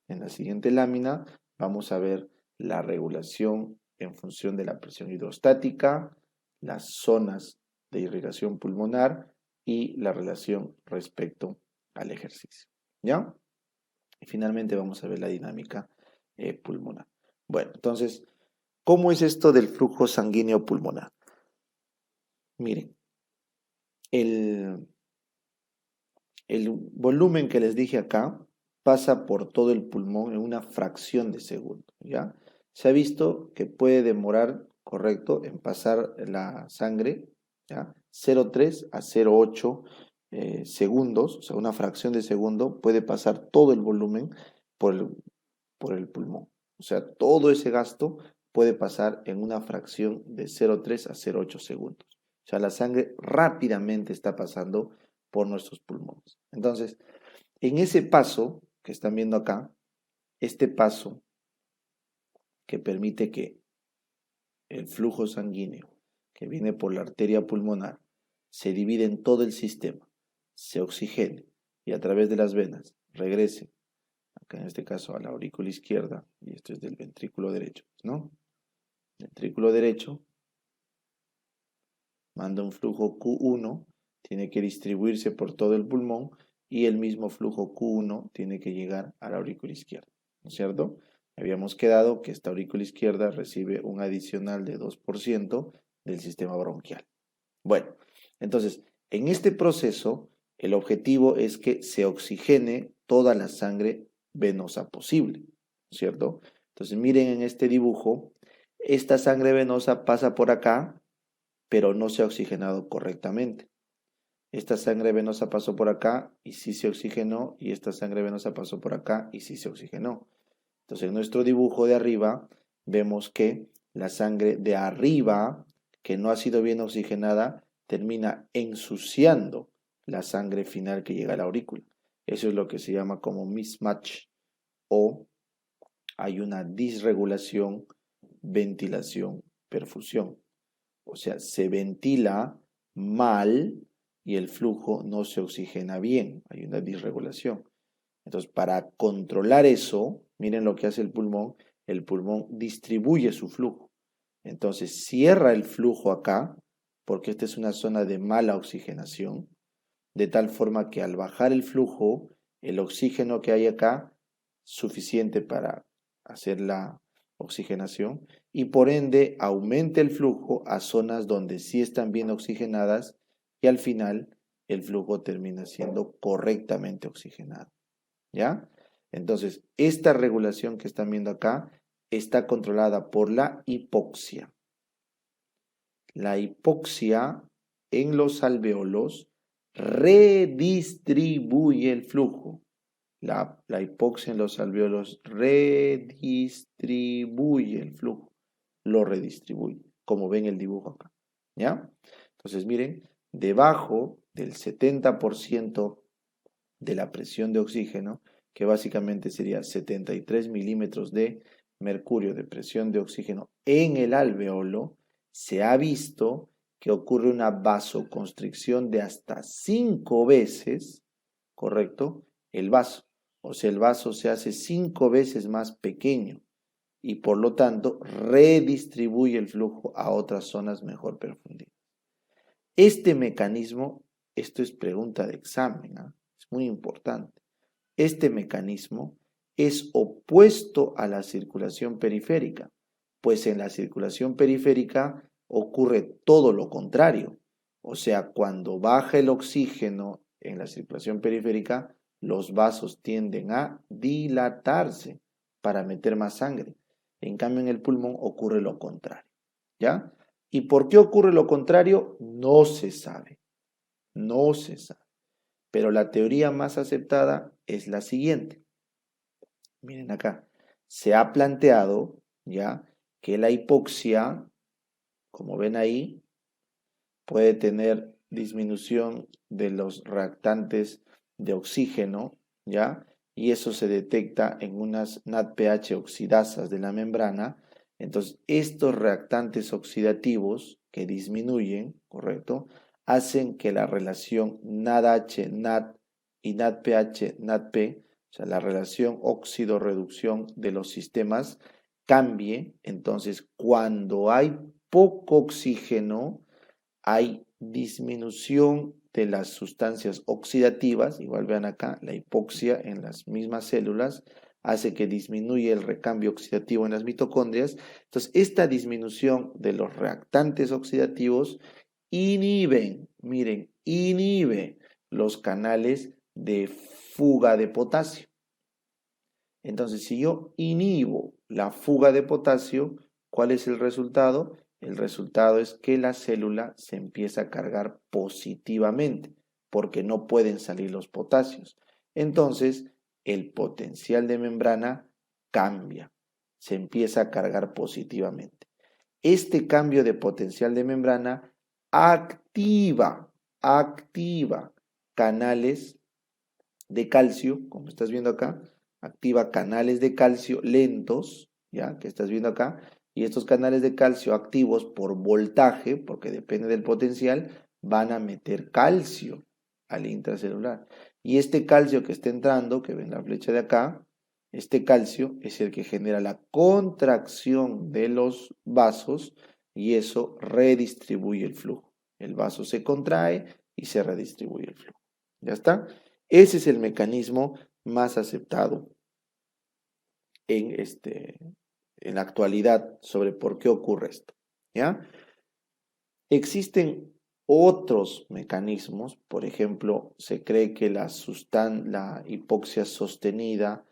S2: En la siguiente lámina vamos a ver la regulación en función de la presión hidrostática, las zonas de irrigación pulmonar y la relación respecto al ejercicio. ¿Ya? Y finalmente vamos a ver la dinámica pulmonar. Bueno, entonces, ¿cómo es esto del flujo sanguíneo pulmonar? Miren, el volumen que les dije acá pasa por todo el pulmón en una fracción de segundo, ¿ya? Se ha visto que puede demorar, correcto, en pasar la sangre, ¿ya? 0,3 a 0,8 segundos, o sea, una fracción de segundo, puede pasar todo el volumen por el pulmón. O sea, todo ese gasto puede pasar en una fracción de 0,3 a 0,8 segundos. O sea, la sangre rápidamente está pasando por nuestros pulmones. Entonces, en ese paso que están viendo acá, este paso que permite que el flujo sanguíneo que viene por la arteria pulmonar se divide en todo el sistema, se oxigene y a través de las venas regrese, acá en este caso a la aurícula izquierda, y esto es del ventrículo derecho, ¿no? Ventrículo derecho manda un flujo Q1, tiene que distribuirse por todo el pulmón y el mismo flujo Q1 tiene que llegar a la aurícula izquierda, ¿no es cierto? Habíamos quedado que esta aurícula izquierda recibe un adicional de 2% del sistema bronquial. Bueno, entonces, en este proceso, el objetivo es que se oxigene toda la sangre venosa posible, ¿no es cierto? Entonces, miren en este dibujo, esta sangre venosa pasa por acá, pero no se ha oxigenado correctamente. Esta sangre venosa pasó por acá y sí se oxigenó, y esta sangre venosa pasó por acá y sí se oxigenó. Entonces, en nuestro dibujo de arriba vemos que la sangre de arriba, que no ha sido bien oxigenada, termina ensuciando la sangre final que llega a la aurícula. Eso es lo que se llama como mismatch, o hay una disregulación, ventilación, perfusión. O sea, se ventila mal y el flujo no se oxigena bien. Hay una disregulación. Entonces, para controlar eso, miren lo que hace el pulmón distribuye su flujo. Entonces, cierra el flujo acá, porque esta es una zona de mala oxigenación, de tal forma que al bajar el flujo, el oxígeno que hay acá, suficiente para hacer la oxigenación, y por ende aumenta el flujo a zonas donde sí están bien oxigenadas, y al final el flujo termina siendo correctamente oxigenado. ¿Ya? Entonces, esta regulación que están viendo acá está controlada por la hipoxia. La hipoxia en los alvéolos redistribuye el flujo. La hipoxia en los alvéolos redistribuye el flujo. Lo redistribuye, como ven el dibujo acá. ¿Ya? Entonces, miren, debajo del 70% de la presión de oxígeno, que básicamente sería 73 milímetros de mercurio de presión de oxígeno en el alveolo, se ha visto que ocurre una vasoconstricción de hasta 5 veces, ¿correcto? El vaso. O sea, el vaso se hace 5 veces más pequeño y por lo tanto redistribuye el flujo a otras zonas mejor perfundidas. Este mecanismo, esto es pregunta de examen, ¿eh? Es muy importante. Este mecanismo es opuesto a la circulación periférica, pues en la circulación periférica ocurre todo lo contrario. O sea, cuando baja el oxígeno en la circulación periférica, los vasos tienden a dilatarse para meter más sangre. En cambio, en el pulmón ocurre lo contrario. ¿Ya? ¿Y por qué ocurre lo contrario? No se sabe. No se sabe. Pero la teoría más aceptada es la siguiente. Miren acá. Se ha planteado ya que la hipoxia, como ven ahí, puede tener disminución de los reactantes de oxígeno, ¿ya? Y eso se detecta en unas NADPH oxidasas de la membrana. Entonces, estos reactantes oxidativos que disminuyen, ¿correcto? Hacen que la relación NADH-NAD y NADPH-NADP, o sea, la relación óxido-reducción de los sistemas, cambie. Entonces, cuando hay poco oxígeno, hay disminución de las sustancias oxidativas, igual vean acá, la hipoxia en las mismas células hace que disminuya el recambio oxidativo en las mitocondrias. Entonces, esta disminución de los reactantes oxidativos inhiben, miren, inhibe los canales de fuga de potasio. Entonces, si yo inhibo la fuga de potasio, ¿cuál es el resultado? El resultado es que la célula se empieza a cargar positivamente, porque no pueden salir los potasios. Entonces, el potencial de membrana cambia, se empieza a cargar positivamente. Este cambio de potencial de membrana activa canales de calcio, como estás viendo acá, activa canales de calcio lentos, ya que estás viendo acá, y estos canales de calcio activos por voltaje, porque depende del potencial, van a meter calcio al intracelular. Y este calcio que está entrando, que ven la flecha de acá, este calcio es el que genera la contracción de los vasos y eso redistribuye el flujo. El vaso se contrae y se redistribuye el flujo. ¿Ya está? Ese es el mecanismo más aceptado en la actualidad sobre por qué ocurre esto. ¿Ya? Existen otros mecanismos, por ejemplo, se cree que la hipoxia sostenida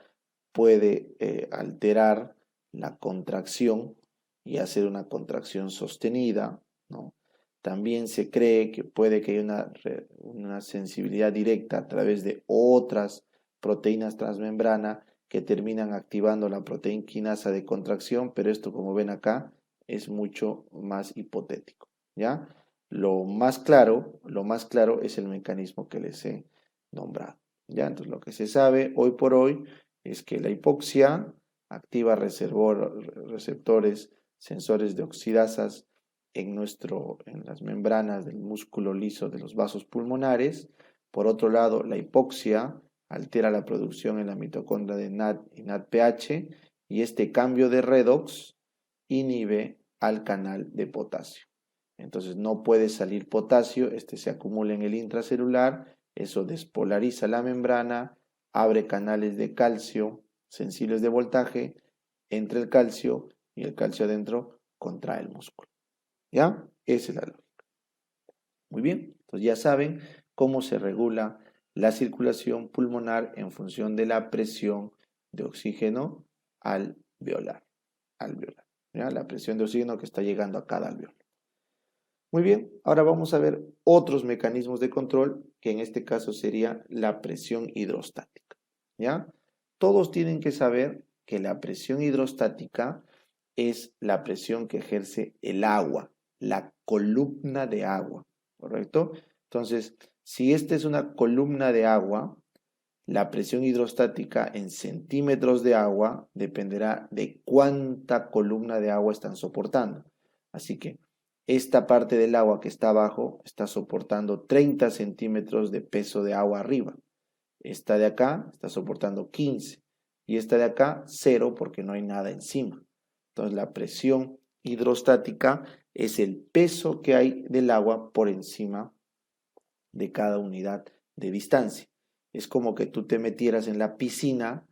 S2: puede alterar la contracción y hacer una contracción sostenida, ¿no? También se cree que puede que haya una sensibilidad directa a través de otras proteínas transmembrana que terminan activando la proteína quinasa de contracción, pero esto, como ven acá, es mucho más hipotético, ¿ya? Lo más claro es el mecanismo que les he nombrado, ¿ya? Entonces, lo que se sabe hoy por hoy es que la hipoxia activa receptores, sensores de oxidasas en las membranas del músculo liso de los vasos pulmonares. Por otro lado, la hipoxia altera la producción en la mitocondria de NAD y NADPH, y este cambio de redox inhibe al canal de potasio. Entonces no puede salir potasio, este se acumula en el intracelular, eso despolariza la membrana, abre canales de calcio sensibles de voltaje, entra el calcio y el calcio adentro contrae el músculo. ¿Ya? Esa es la lógica. Muy bien, entonces ya saben cómo se regula la circulación pulmonar en función de la presión de oxígeno alveolar. ¿Ya? La presión de oxígeno que está llegando a cada alveolo. Muy bien, ahora vamos a ver otros mecanismos de control, que en este caso sería la presión hidrostática. ¿Ya? Todos tienen que saber que la presión hidrostática es la presión que ejerce el agua, la columna de agua, ¿correcto? Entonces, si esta es una columna de agua, la presión hidrostática en centímetros de agua dependerá de cuánta columna de agua están soportando. Así que esta parte del agua que está abajo está soportando 30 centímetros de peso de agua arriba. Esta de acá está soportando 15 y esta de acá 0 porque no hay nada encima. Entonces la presión hidrostática es el peso que hay del agua por encima de cada unidad de distancia. Es como que tú te metieras en la piscina,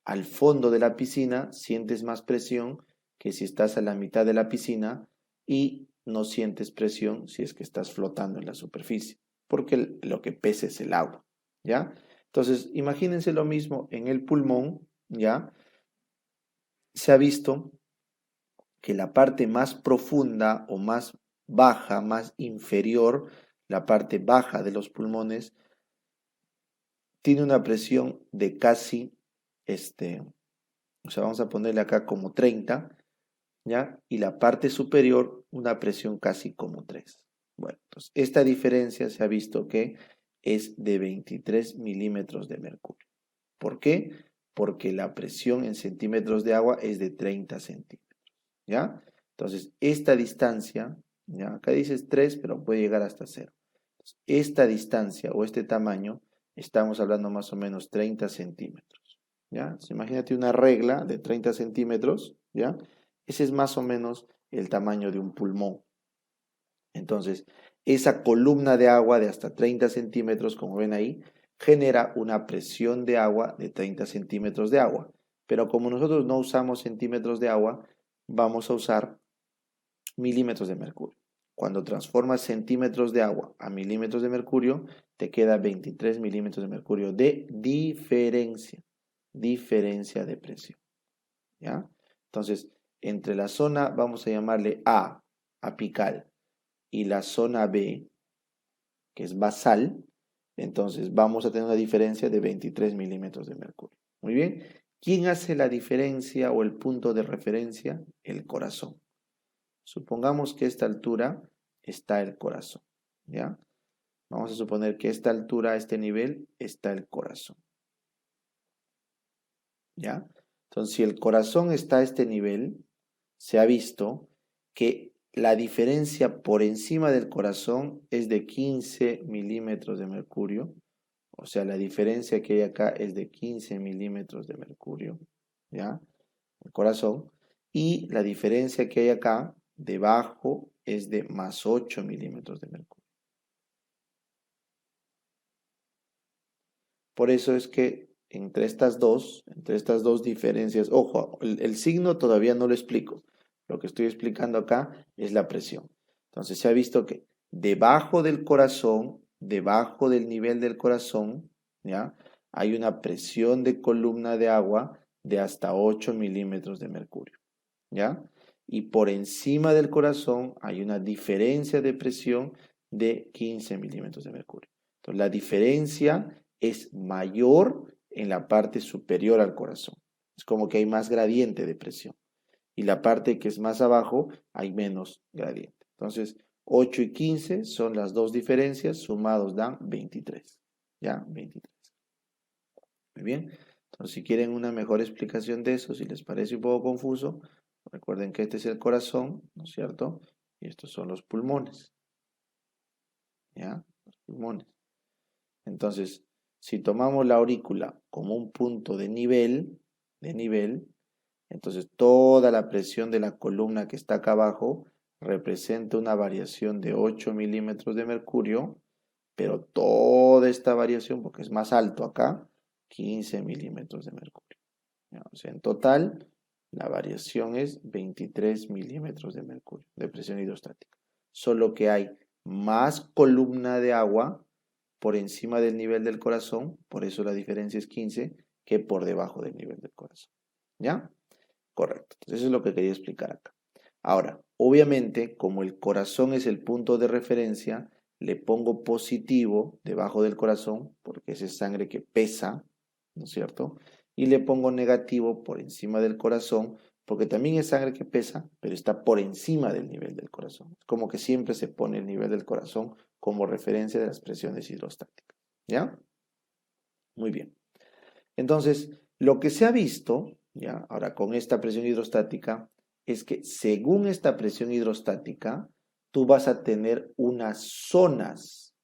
S2: al fondo de la piscina sientes más presión que si estás a la mitad de la piscina, y no sientes presión si es que estás flotando en la superficie, porque lo que pesa es el agua, ¿ya? Entonces, imagínense lo mismo en el pulmón, ¿ya? Se ha visto que la parte más profunda o más baja, más inferior, la parte baja de los pulmones, tiene una presión de casi, vamos a ponerle acá como 30, ¿ya? Y la parte superior, una presión casi como 3. Bueno, entonces esta diferencia se ha visto que es de 23 milímetros de mercurio. ¿Por qué? Porque la presión en centímetros de agua es de 30 centímetros, ¿ya? Entonces, esta distancia, ¿ya? Acá dices 3, pero puede llegar hasta 0. Entonces, esta distancia o este tamaño, estamos hablando más o menos 30 centímetros, ¿ya? Entonces, imagínate una regla de 30 centímetros, ¿ya? Ese es más o menos el tamaño de un pulmón. Entonces, esa columna de agua de hasta 30 centímetros, como ven ahí, genera una presión de agua de 30 centímetros de agua. Pero como nosotros no usamos centímetros de agua, vamos a usar milímetros de mercurio. Cuando transformas centímetros de agua a milímetros de mercurio, te queda 23 milímetros de mercurio de diferencia de presión, ¿ya? Entonces, entre la zona, vamos a llamarle A, apical, y la zona B, que es basal, entonces vamos a tener una diferencia de 23 milímetros de mercurio. Muy bien. ¿Quién hace la diferencia o el punto de referencia? El corazón. Supongamos que a esta altura está el corazón, ¿ya? Vamos a suponer que a esta altura, a este nivel, está el corazón, ¿ya? Entonces, si el corazón está a este nivel, se ha visto que la diferencia por encima del corazón es de 15 milímetros de mercurio. O sea, la diferencia que hay acá es de 15 milímetros de mercurio, ¿ya? El corazón. Y la diferencia que hay acá, debajo, es de más 8 milímetros de mercurio. Por eso es que entre estas dos diferencias, ojo, el signo todavía no lo explico. Lo que estoy explicando acá es la presión. Entonces se ha visto que debajo del corazón, debajo del nivel del corazón, ¿ya? Hay una presión de columna de agua de hasta 8 milímetros de mercurio, ¿ya? Y por encima del corazón hay una diferencia de presión de 15 milímetros de mercurio. Entonces la diferencia es mayor en la parte superior al corazón. Es como que hay más gradiente de presión. Y la parte que es más abajo hay menos gradiente. Entonces, 8 y 15 son las dos diferencias, sumados dan 23. ¿Ya? 23. Muy bien. Entonces, si quieren una mejor explicación de eso, si les parece un poco confuso, recuerden que este es el corazón, ¿no es cierto? y estos son los pulmones. ¿Ya? Los pulmones. Entonces, si tomamos la aurícula como un punto de nivel, entonces toda la presión de la columna que está acá abajo representa una variación de 8 milímetros de mercurio, pero toda esta variación, porque es más alto acá, 15 milímetros de mercurio. ¿Ya? O sea, en total, la variación es 23 milímetros de mercurio de presión hidrostática. Solo que hay más columna de agua por encima del nivel del corazón, por eso la diferencia es 15, que por debajo del nivel del corazón. ¿Ya? Correcto. Entonces eso es lo que quería explicar acá. Ahora, obviamente, como el corazón es el punto de referencia, le pongo positivo debajo del corazón, porque esa es sangre que pesa, ¿no es cierto? Y le pongo negativo por encima del corazón, porque también es sangre que pesa, pero está por encima del nivel del corazón. Es como que siempre se pone el nivel del corazón como referencia de las presiones hidrostáticas. ¿Ya? Muy bien. Entonces, lo que se ha visto, ¿ya? Ahora con esta presión hidrostática, es que según esta presión hidrostática, tú vas a tener unas zonas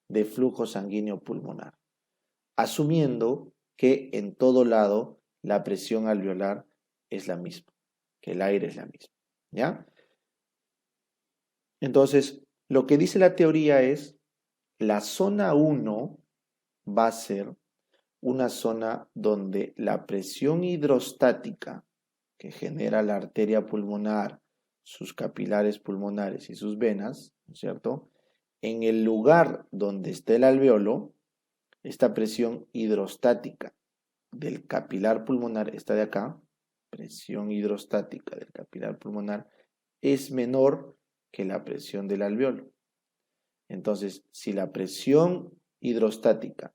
S2: de flujo sanguíneo pulmonar, asumiendo que en todo lado la presión alveolar es la misma, que el aire es la misma, ¿ya? Entonces, lo que dice la teoría es, la zona 1 va a ser una zona donde la presión hidrostática que genera la arteria pulmonar, sus capilares pulmonares y sus venas, ¿no es cierto? En el lugar donde está el alveolo, esta presión hidrostática del capilar pulmonar, esta de acá, presión hidrostática del capilar pulmonar, es menor que la presión del alveolo. Entonces, si la presión hidrostática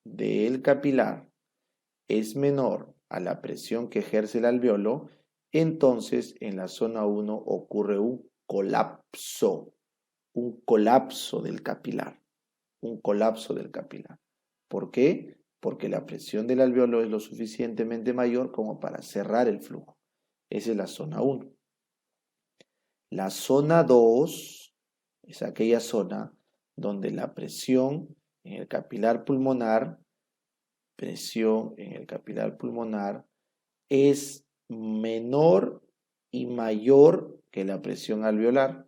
S2: del capilar es menor a la presión que ejerce el alveolo, entonces en la zona 1 ocurre un colapso del capilar, un colapso del capilar. ¿Por qué? Porque la presión del alveolo es lo suficientemente mayor como para cerrar el flujo. Esa es la zona 1. La zona 2 es aquella zona donde la presión en el capilar pulmonar es menor y mayor que la presión alveolar.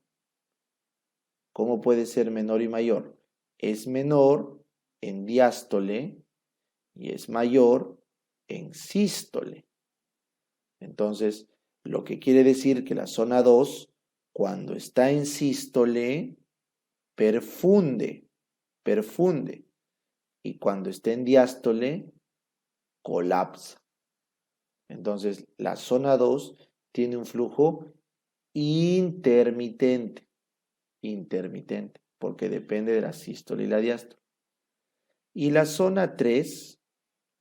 S2: ¿Cómo puede ser menor y mayor? Es menor en diástole y es mayor en sístole. Entonces, lo que quiere decir que la zona 2, cuando está en sístole, perfunde, y cuando está en diástole, colapsa. Entonces, la zona 2 tiene un flujo intermitente, porque depende de la sístole y la diástole. Y la zona 3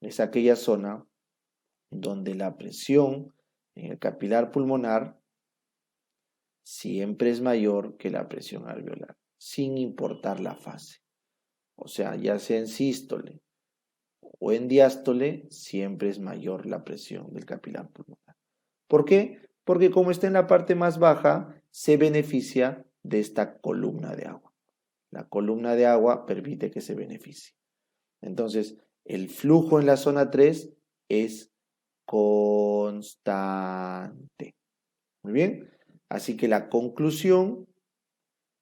S2: es aquella zona donde la presión en el capilar pulmonar siempre es mayor que la presión alveolar, sin importar la fase. O sea, ya sea en sístole o en diástole, siempre es mayor la presión del capilar pulmonar. ¿Por qué? Porque como está en la parte más baja, se beneficia de esta columna de agua. La columna de agua permite que se beneficie. Entonces, el flujo en la zona 3 es constante. Muy bien. Así que la conclusión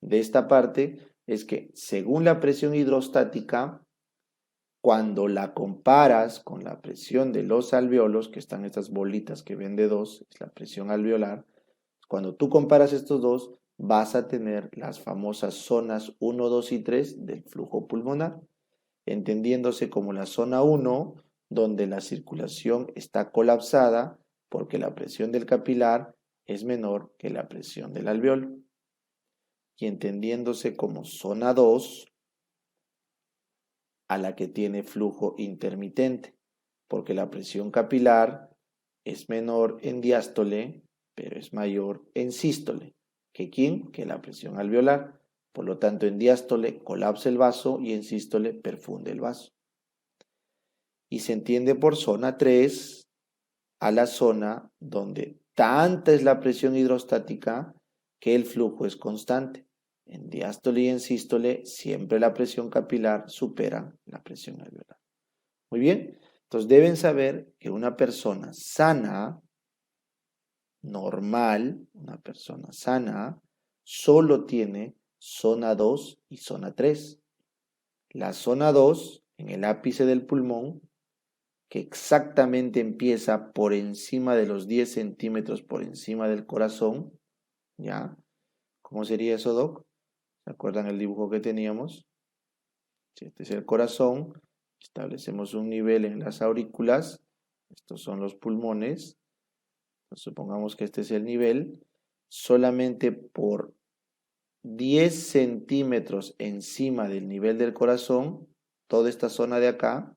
S2: de esta parte es que según la presión hidrostática, cuando la comparas con la presión de los alveolos, que están estas bolitas que ven de 2, es la presión alveolar, cuando tú comparas estos dos, vas a tener las famosas zonas 1, 2 y 3 del flujo pulmonar, entendiéndose como la zona 1, donde la circulación está colapsada porque la presión del capilar es menor que la presión del alveolo, y entendiéndose como zona 2, a la que tiene flujo intermitente, porque la presión capilar es menor en diástole, pero es mayor en sístole. ¿Que quién? Que la presión alveolar. Por lo tanto, en diástole colapsa el vaso y en sístole perfunde el vaso. Y se entiende por zona 3 a la zona donde tanta es la presión hidrostática que el flujo es constante. En diástole y en sístole siempre la presión capilar supera la presión alveolar. Muy bien, entonces deben saber que una persona sana, normal, una persona sana, solo tiene zona 2 y zona 3. La zona 2, en el ápice del pulmón, que exactamente empieza por encima de los 10 centímetros por encima del corazón, ¿ya? ¿Cómo sería eso, Doc? ¿Se acuerdan el dibujo que teníamos? Si este es el corazón, establecemos un nivel en las aurículas, estos son los pulmones, pues supongamos que este es el nivel, solamente por 10 centímetros encima del nivel del corazón, toda esta zona de acá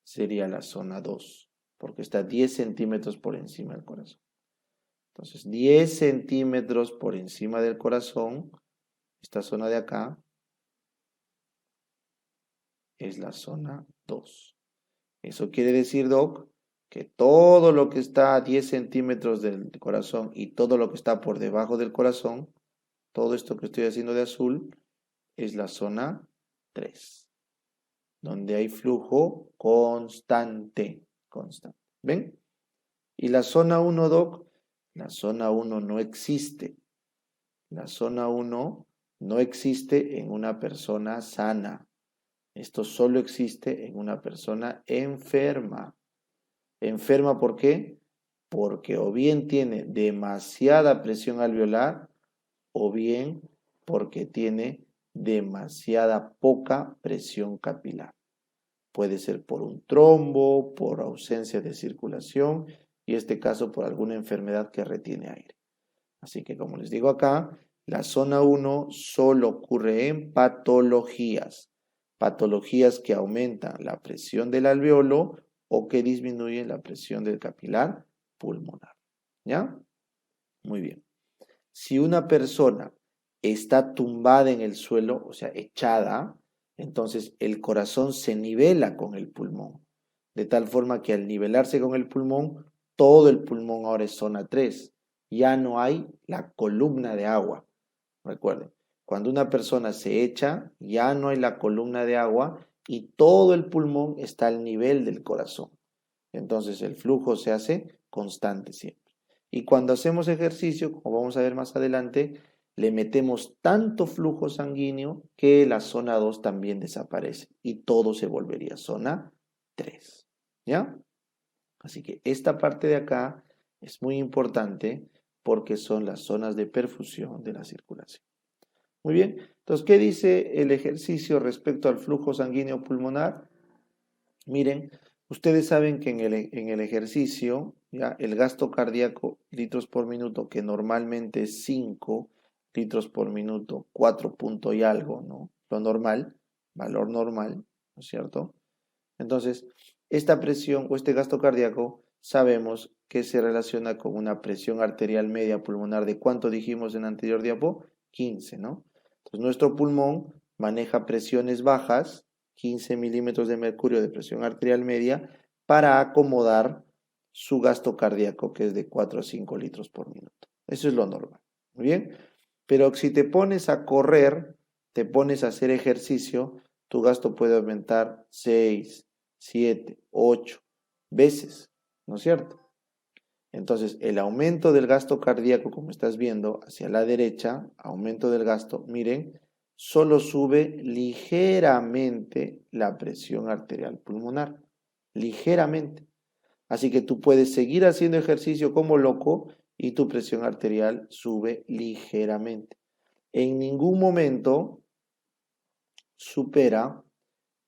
S2: sería la zona 2, porque está 10 centímetros por encima del corazón. Entonces, 10 centímetros por encima del corazón, esta zona de acá, es la zona 2. Eso quiere decir, Doc, que todo lo que está a 10 centímetros del corazón y todo lo que está por debajo del corazón, todo esto que estoy haciendo de azul, es la zona 3, donde hay flujo constante. ¿Ven? Y la zona 1, Doc, la zona 1 no existe. La zona 1 no existe en una persona sana. Esto solo existe en una persona enferma. ¿Enferma por qué? Porque o bien tiene demasiada presión alveolar o bien porque tiene demasiada poca presión capilar. Puede ser por un trombo, por ausencia de circulación y en este caso por alguna enfermedad que retiene aire. Así que como les digo acá, la zona 1 solo ocurre en patologías. Patologías que aumentan la presión del alveolo o que disminuyen la presión del capilar pulmonar. ¿Ya? Muy bien. Si una persona está tumbada en el suelo, o sea, echada, entonces el corazón se nivela con el pulmón. De tal forma que al nivelarse con el pulmón, todo el pulmón ahora es zona 3. Ya no hay la columna de agua. Recuerden, cuando una persona se echa, ya no hay la columna de agua y todo el pulmón está al nivel del corazón. Entonces el flujo se hace constante siempre. Y cuando hacemos ejercicio, como vamos a ver más adelante, le metemos tanto flujo sanguíneo que la zona 2 también desaparece y todo se volvería zona 3. ¿Ya? Así que esta parte de acá es muy importante porque son las zonas de perfusión de la circulación. Muy bien, entonces, ¿qué dice el ejercicio respecto al flujo sanguíneo pulmonar? Miren, ustedes saben que en el ejercicio, ya, el gasto cardíaco, litros por minuto, que normalmente es 5 litros por minuto, 4 punto y algo, ¿no? Lo normal, valor normal, ¿no es cierto? Entonces, esta presión o este gasto cardíaco sabemos que se relaciona con una presión arterial media pulmonar de ¿cuánto dijimos en la anterior diapo? 15, ¿no? Entonces, nuestro pulmón maneja presiones bajas, 15 milímetros de mercurio de presión arterial media, para acomodar su gasto cardíaco, que es de 4 a 5 litros por minuto. Eso es lo normal. Muy bien. Pero si te pones a correr, te pones a hacer ejercicio, tu gasto puede aumentar 6, 7, 8 veces, ¿no es cierto? Entonces, el aumento del gasto cardíaco, como estás viendo, hacia la derecha, aumento del gasto, miren, solo sube ligeramente la presión arterial pulmonar, ligeramente. Así que tú puedes seguir haciendo ejercicio como loco y tu presión arterial sube ligeramente. En ningún momento supera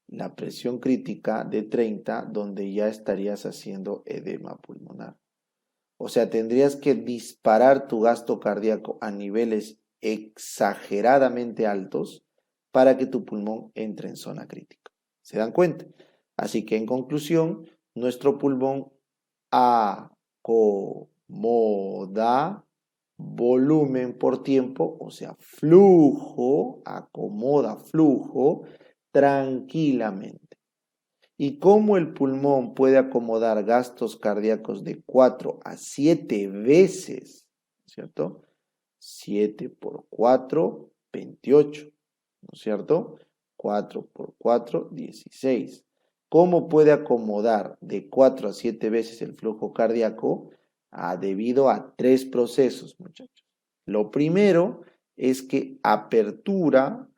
S2: la presión crítica de 30, donde ya estarías haciendo edema pulmonar. O sea, tendrías que disparar tu gasto cardíaco a niveles exageradamente altos para que tu pulmón entre en zona crítica. ¿Se dan cuenta? Así que en conclusión, nuestro pulmón acomoda volumen por tiempo, o sea, flujo, acomoda flujo tranquilamente. Y cómo el pulmón puede acomodar gastos cardíacos de 4 a 7 veces, cierto? 7 por 4, 28, ¿no es cierto? 4 por 4, 16. ¿Cómo puede acomodar de 4 a 7 veces el flujo cardíaco? Debido a 3 procesos, muchachos. Lo primero es que apertura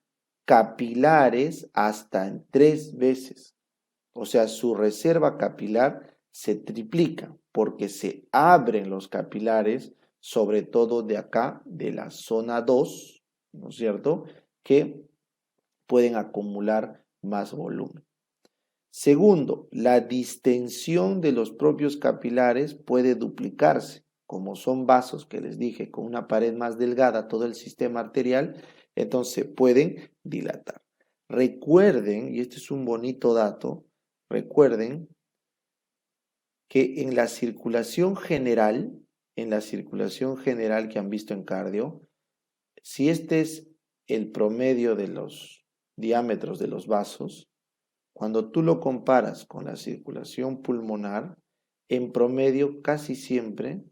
S2: capilares hasta en 3 veces. O sea, su reserva capilar se triplica porque se abren los capilares, sobre todo de acá, de la zona 2, ¿no es cierto? Que pueden acumular más volumen. Segundo, la distensión de los propios capilares puede duplicarse. Como son vasos que les dije con una pared más delgada, todo el sistema arterial, entonces pueden dilatar. Recuerden, y este es un bonito dato, recuerden que en la circulación general que han visto en cardio, si este es el promedio de los diámetros de los vasos, cuando tú lo comparas con la circulación pulmonar, en promedio casi siempre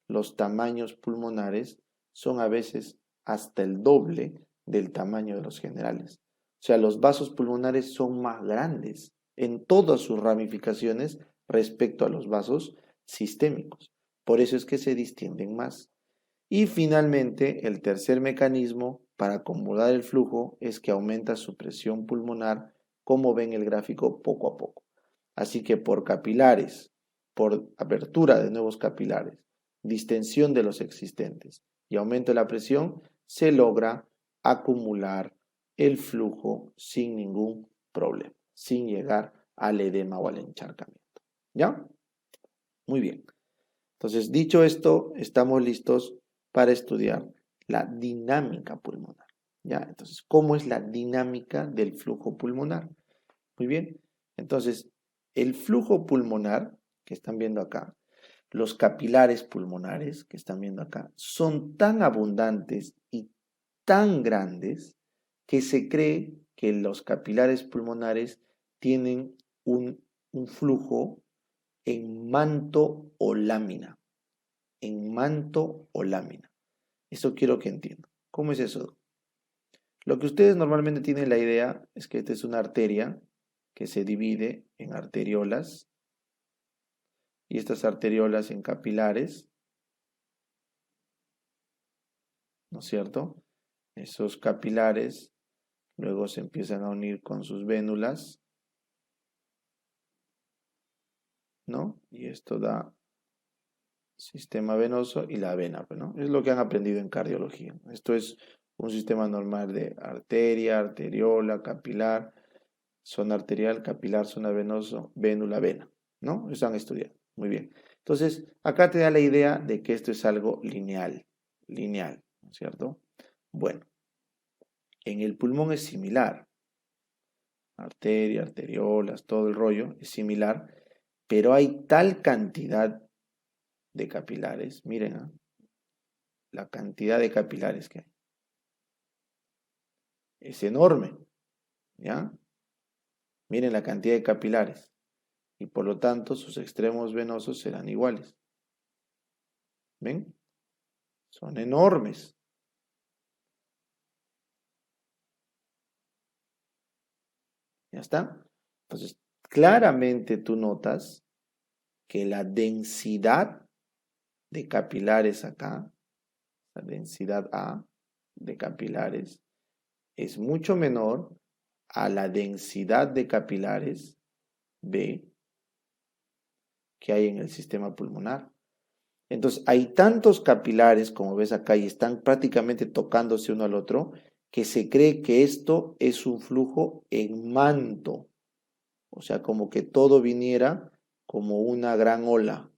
S2: los tamaños pulmonares son a veces hasta el doble del tamaño de los generales. O sea, los vasos pulmonares son más grandes en todas sus ramificaciones respecto a los vasos sistémicos. Por eso es que se distienden más. Y finalmente, el tercer mecanismo para acomodar el flujo es que aumenta su presión pulmonar, como ven el gráfico, poco a poco. Así que por capilares, por apertura de nuevos capilares, distensión de los existentes y aumento de la presión, se logra acumular el flujo sin ningún problema, sin llegar al edema o al encharcamiento. ¿Ya? Muy bien. Entonces, dicho esto, estamos listos para estudiar la dinámica pulmonar. ¿Ya? Entonces, ¿cómo es la dinámica del flujo pulmonar? Muy bien. Entonces, el flujo pulmonar, que están viendo acá, los capilares pulmonares, que están viendo acá, son tan abundantes y tan grandes que se cree que los capilares pulmonares tienen un flujo en manto o lámina. En manto o lámina. Eso quiero que entiendan. ¿Cómo es eso? Lo que ustedes normalmente tienen la idea es que esta es una arteria que se divide en arteriolas y estas arteriolas en capilares, ¿no es cierto? Esos capilares luego se empiezan a unir con sus vénulas, ¿no? Y esto da sistema venoso y la vena, ¿no? Es lo que han aprendido en cardiología. Esto es un sistema normal de arteria, arteriola, capilar, zona arterial, capilar, zona venoso, vénula, vena, ¿no? Eso han estudiado. Muy bien. Entonces, acá te da la idea de que esto es algo lineal, ¿no es cierto? Bueno, en el pulmón es similar. Arteria, arteriolas, todo el rollo es similar, pero hay tal cantidad de capilares, miren, la cantidad de capilares que hay. Es enorme, ¿ya? Miren la cantidad de capilares y por lo tanto sus extremos venosos serán iguales. ¿Ven? Son enormes. ¿Ya está? Entonces, claramente tú notas que la densidad de capilares acá, la densidad A de capilares, es mucho menor a la densidad de capilares B que hay en el sistema pulmonar. Entonces, hay tantos capilares, como ves acá, y están prácticamente tocándose uno al otro, que se cree que esto es un flujo en manto. O sea, como que todo viniera como una gran ola.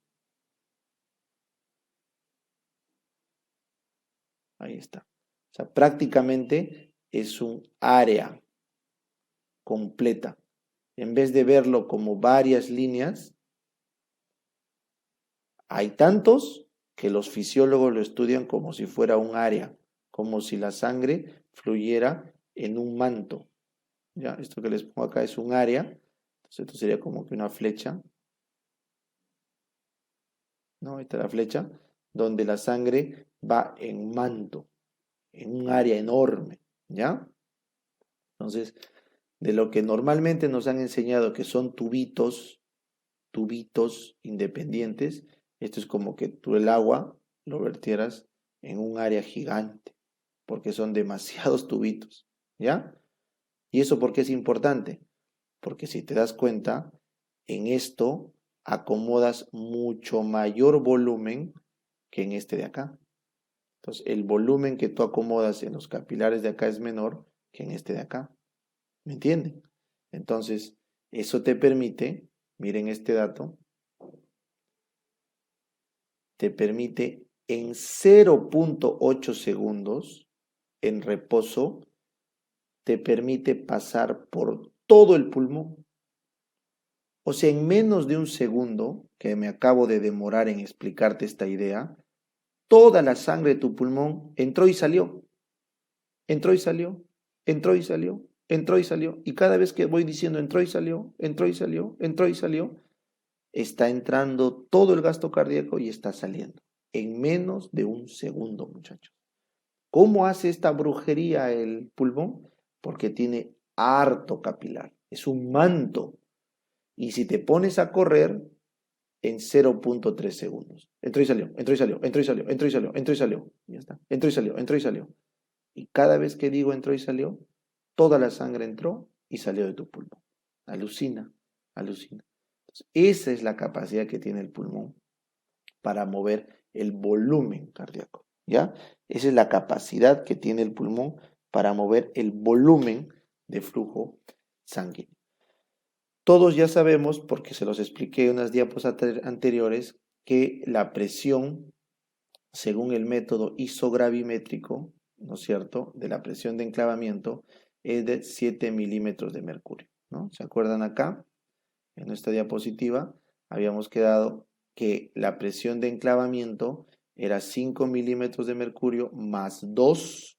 S2: Ahí está. O sea, prácticamente es un área completa. En vez de verlo como varias líneas, hay tantos que los fisiólogos lo estudian como si fuera un área, como si la sangre fluyera en un manto. ¿Ya? Esto que les pongo acá es un área, entonces esto sería como que una flecha, ¿no? Esta es la flecha, donde la sangre va en manto, en un área enorme, ¿ya? Entonces, de lo que normalmente nos han enseñado que son tubitos independientes, esto es como que tú el agua lo vertieras en un área gigante, porque son demasiados tubitos, ¿ya? ¿Y eso por qué es importante? Porque si te das cuenta, en esto acomodas mucho mayor volumen que en este de acá. Entonces, el volumen que tú acomodas en los capilares de acá es menor que en este de acá. ¿Me entienden? Entonces, eso te permite, miren este dato, te permite en 0.8 segundos en reposo, te permite pasar por todo el pulmón. O sea, en menos de un segundo, que me acabo de demorar en explicarte esta idea, toda la sangre de tu pulmón entró y salió, entró y salió, entró y salió, entró y salió. Y cada vez que voy diciendo entró y salió, entró y salió, entró y salió, está entrando todo el gasto cardíaco y está saliendo. En menos de un segundo, muchachos. ¿Cómo hace esta brujería el pulmón? Porque tiene harto capilar. Es un manto. Y si te pones a correr en 0.3 segundos. Entró y salió, entró y salió, entró y salió, entró y salió, entró y salió. Ya está. Entró y salió, entró y salió. Y cada vez que digo entró y salió, toda la sangre entró y salió de tu pulmón. Alucina, alucina. Entonces, esa es la capacidad que tiene el pulmón para mover el volumen cardíaco, ¿ya? Esa es la capacidad que tiene el pulmón para mover el volumen de flujo sanguíneo. Todos ya sabemos, porque se los expliqué en unas diapositivas anteriores, que la presión, según el método isogravimétrico, ¿no es cierto?, de la presión de enclavamiento, es de 7 milímetros de mercurio, ¿no? ¿Se acuerdan acá? En nuestra diapositiva habíamos quedado que la presión de enclavamiento era 5 milímetros de mercurio más 2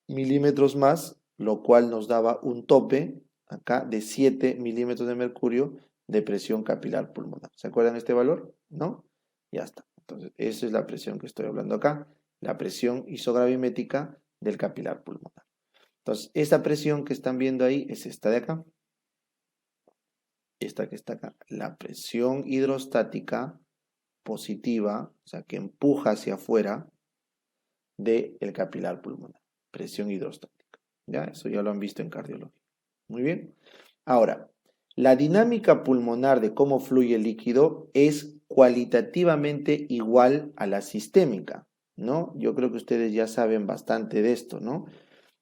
S2: milímetros más, lo cual nos daba un tope acá de 7 milímetros de mercurio de presión capilar pulmonar. ¿Se acuerdan este valor? ¿No? Ya está. Entonces, esa es la presión que estoy hablando acá, la presión isogravimétrica del capilar pulmonar. Entonces, esta presión que están viendo ahí es esta de acá. Esta que está acá, la presión hidrostática positiva, o sea, que empuja hacia afuera del capilar pulmonar. Presión hidrostática. ¿Ya? Eso ya lo han visto en cardiología. Muy bien. Ahora, la dinámica pulmonar de cómo fluye el líquido es cualitativamente igual a la sistémica, ¿no? Yo creo que ustedes ya saben bastante de esto, ¿no?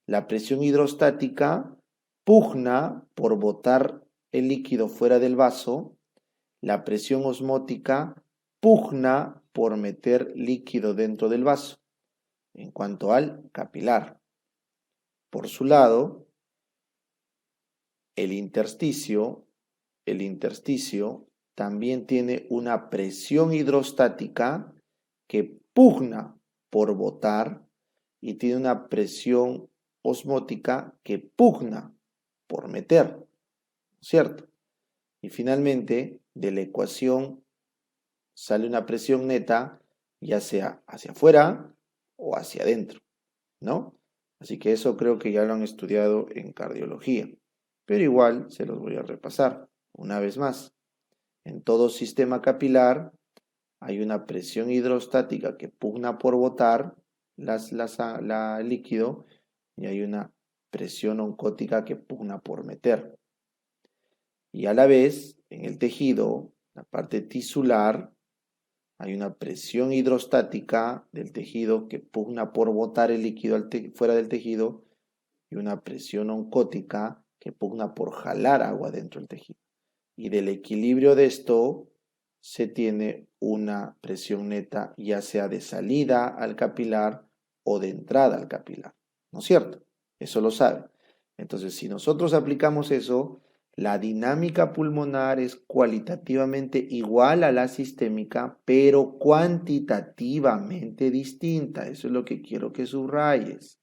S2: La presión hidrostática pugna por botar el líquido fuera del vaso, la presión osmótica pugna por meter líquido dentro del vaso. En cuanto al capilar, por su lado, el intersticio también tiene una presión hidrostática que pugna por botar y tiene una presión osmótica que pugna por meter, ¿cierto? Y finalmente, de la ecuación sale una presión neta, ya sea hacia afuera o hacia adentro, ¿no? Así que eso creo que ya lo han estudiado en cardiología, pero igual se los voy a repasar una vez más. En todo sistema capilar hay una presión hidrostática que pugna por botar el líquido y hay una presión oncótica que pugna por meter. Y a la vez, en el tejido, la parte tisular, hay una presión hidrostática del tejido que pugna por botar el líquido fuera del tejido y una presión oncótica que pugna por jalar agua dentro del tejido. Y del equilibrio de esto se tiene una presión neta, ya sea de salida al capilar o de entrada al capilar. ¿No es cierto? Eso lo saben. Entonces, si nosotros aplicamos eso, la dinámica pulmonar es cualitativamente igual a la sistémica, pero cuantitativamente distinta. Eso es lo que quiero que subrayes.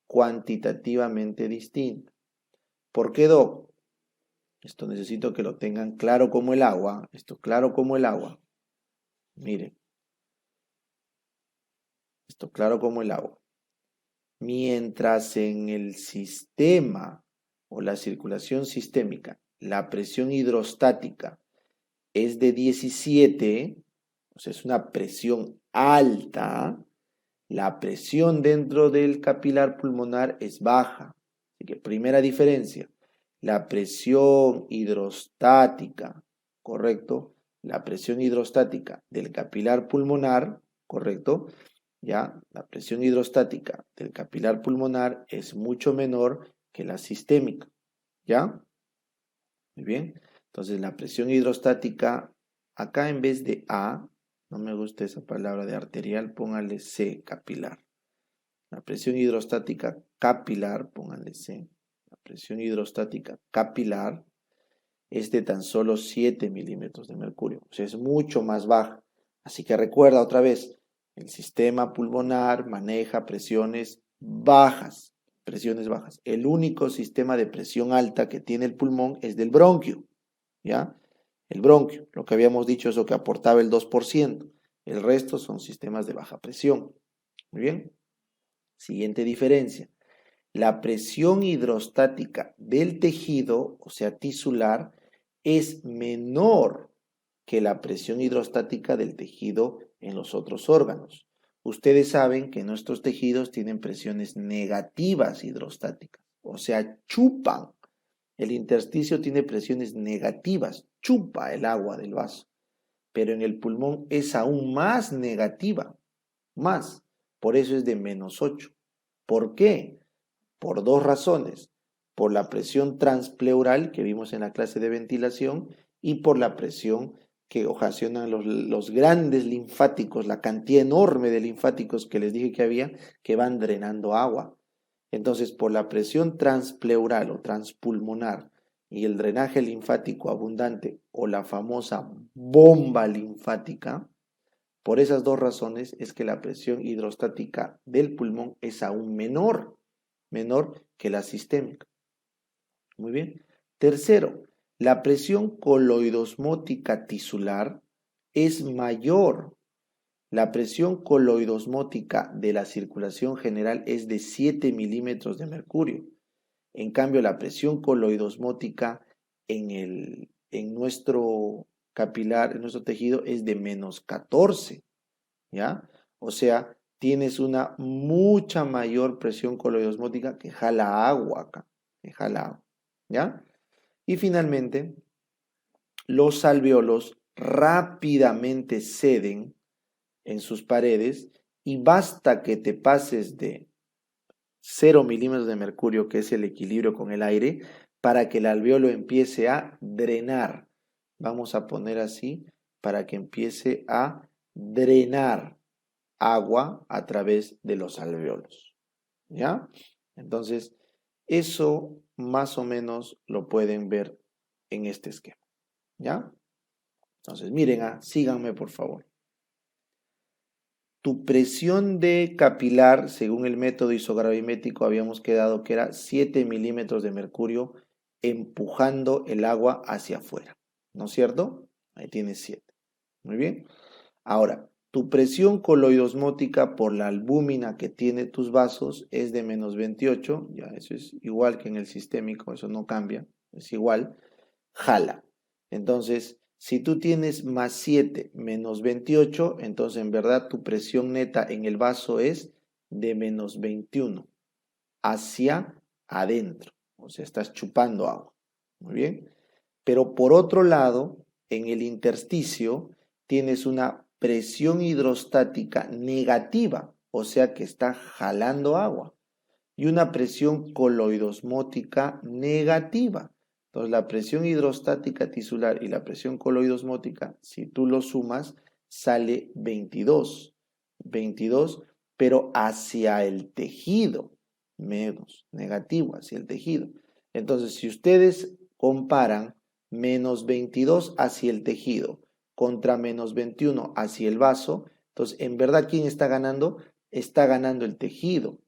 S2: Cuantitativamente distinta. ¿Por qué, Doc? Esto necesito que lo tengan claro como el agua. Esto claro como el agua. Miren, Esto claro como el agua. Mientras en el sistema o la circulación sistémica, la presión hidrostática es de 17, o sea, es una presión alta, la presión dentro del capilar pulmonar es baja. Así que primera diferencia, la presión hidrostática, ¿correcto? La presión hidrostática del capilar pulmonar, ¿correcto? Ya, la presión hidrostática del capilar pulmonar es mucho menor que la sistémica, ¿ya? Muy bien. Entonces, la presión hidrostática, acá en vez de A, no me gusta esa palabra de arterial, póngale C, capilar. La presión hidrostática capilar, póngale C. La presión hidrostática capilar es de tan solo 7 milímetros de mercurio. O sea, es mucho más baja. Así que recuerda otra vez, el sistema pulmonar maneja presiones bajas. Presiones bajas. El único sistema de presión alta que tiene el pulmón es del bronquio. ¿Ya? El bronquio, lo que habíamos dicho es lo que aportaba el 2%. El resto son sistemas de baja presión. Muy bien. Siguiente diferencia. La presión hidrostática del tejido, o sea, tisular, es menor que la presión hidrostática del tejido en los otros órganos. Ustedes saben que nuestros tejidos tienen presiones negativas hidrostáticas, o sea, chupan. El intersticio tiene presiones negativas, chupa el agua del vaso, pero en el pulmón es aún más negativa, más. Por eso es de -8. ¿Por qué? Por dos razones. Por la presión transpleural que vimos en la clase de ventilación y por la presión que ocasionan los grandes linfáticos, la cantidad enorme de linfáticos que les dije que había, que van drenando agua. Entonces, por la presión transpleural o transpulmonar y el drenaje linfático abundante o la famosa bomba linfática, por esas dos razones es que la presión hidrostática del pulmón es aún menor que la sistémica. Muy bien. Tercero, la presión coloidosmótica tisular es mayor. La presión coloidosmótica de la circulación general es de 7 milímetros de mercurio. En cambio, la presión coloidosmótica en nuestro capilar, en nuestro tejido, es de -14. ¿Ya? O sea, tienes una mucha mayor presión coloidosmótica que jala agua acá, que jala agua, ¿ya? Y finalmente, los alveolos rápidamente ceden en sus paredes y basta que te pases de 0 milímetros de mercurio, que es el equilibrio con el aire, para que el alveolo empiece a drenar. Vamos a poner así, para que empiece a drenar agua a través de los alveolos. ¿Ya? Entonces, eso más o menos lo pueden ver en este esquema. ¿Ya? Entonces, miren, síganme por favor. Tu presión de capilar, según el método isogravimétrico, habíamos quedado que era 7 milímetros de mercurio empujando el agua hacia afuera. ¿No es cierto? Ahí tienes 7. Muy bien. Ahora, tu presión coloidosmótica por la albúmina que tiene tus vasos es de -28, ya eso es igual que en el sistémico, eso no cambia, es igual, jala. Entonces, si tú tienes +7 -28, entonces en verdad tu presión neta en el vaso es de -21 hacia adentro, o sea, estás chupando agua. Muy bien. Pero por otro lado, en el intersticio tienes una presión hidrostática negativa, o sea que está jalando agua, y una presión coloidosmótica negativa. Entonces, la presión hidrostática tisular y la presión coloidosmótica, si tú lo sumas, sale 22. 22, pero hacia el tejido, menos negativo, hacia el tejido. Entonces, si ustedes comparan -22 hacia el tejido contra -21 hacia el vaso, entonces, en verdad, ¿quién está ganando? Está ganando el tejido.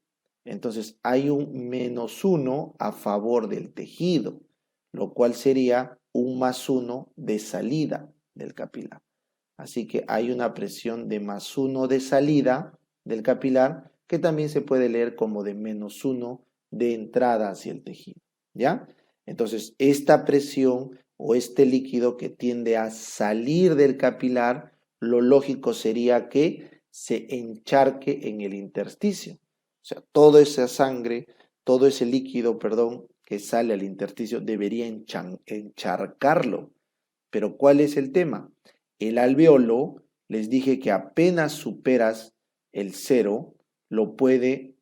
S2: Entonces, hay un -1 a favor del tejido, lo cual sería un +1 de salida del capilar. Así que hay una presión de +1 de salida del capilar, que también se puede leer como de -1 de entrada hacia el tejido, ¿ya? Entonces, esta presión o este líquido que tiende a salir del capilar, lo lógico sería que se encharque en el intersticio. O sea, toda esa sangre, todo ese líquido, perdón, que sale al intersticio debería encharcarlo. Pero ¿cuál es el tema? El alveolo, les dije que apenas superas el 0, lo puede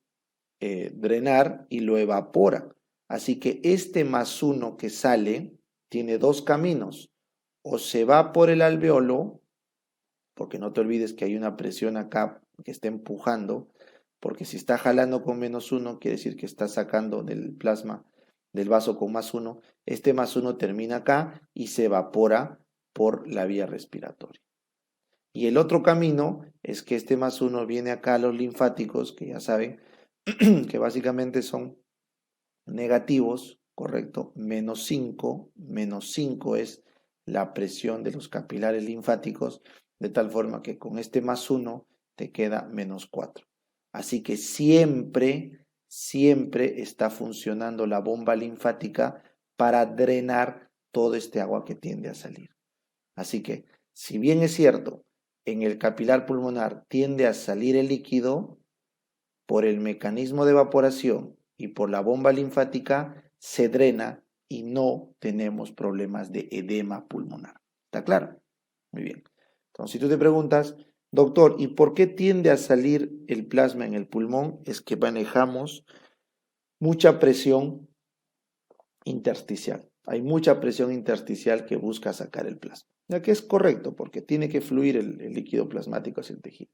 S2: drenar y lo evapora. Así que este +1 que sale tiene dos caminos. O se va por el alveolo, porque no te olvides que hay una presión acá que está empujando, porque si está jalando con -1, quiere decir que está sacando del plasma del vaso con +1, este +1 termina acá y se evapora por la vía respiratoria. Y el otro camino es que este +1 viene acá a los linfáticos, que ya saben que básicamente son negativos, ¿correcto? -5 es la presión de los capilares linfáticos, de tal forma que con este +1 te queda -4. Así que siempre está funcionando la bomba linfática para drenar todo este agua que tiende a salir. Así que, si bien es cierto, en el capilar pulmonar tiende a salir el líquido, por el mecanismo de evaporación y por la bomba linfática se drena y no tenemos problemas de edema pulmonar. ¿Está claro? Muy bien. Entonces, si tú te preguntas, doctor, ¿y por qué tiende a salir el plasma en el pulmón? Es que manejamos mucha presión intersticial. Hay mucha presión intersticial que busca sacar el plasma. Ya que es correcto, porque tiene que fluir el líquido plasmático hacia el tejido.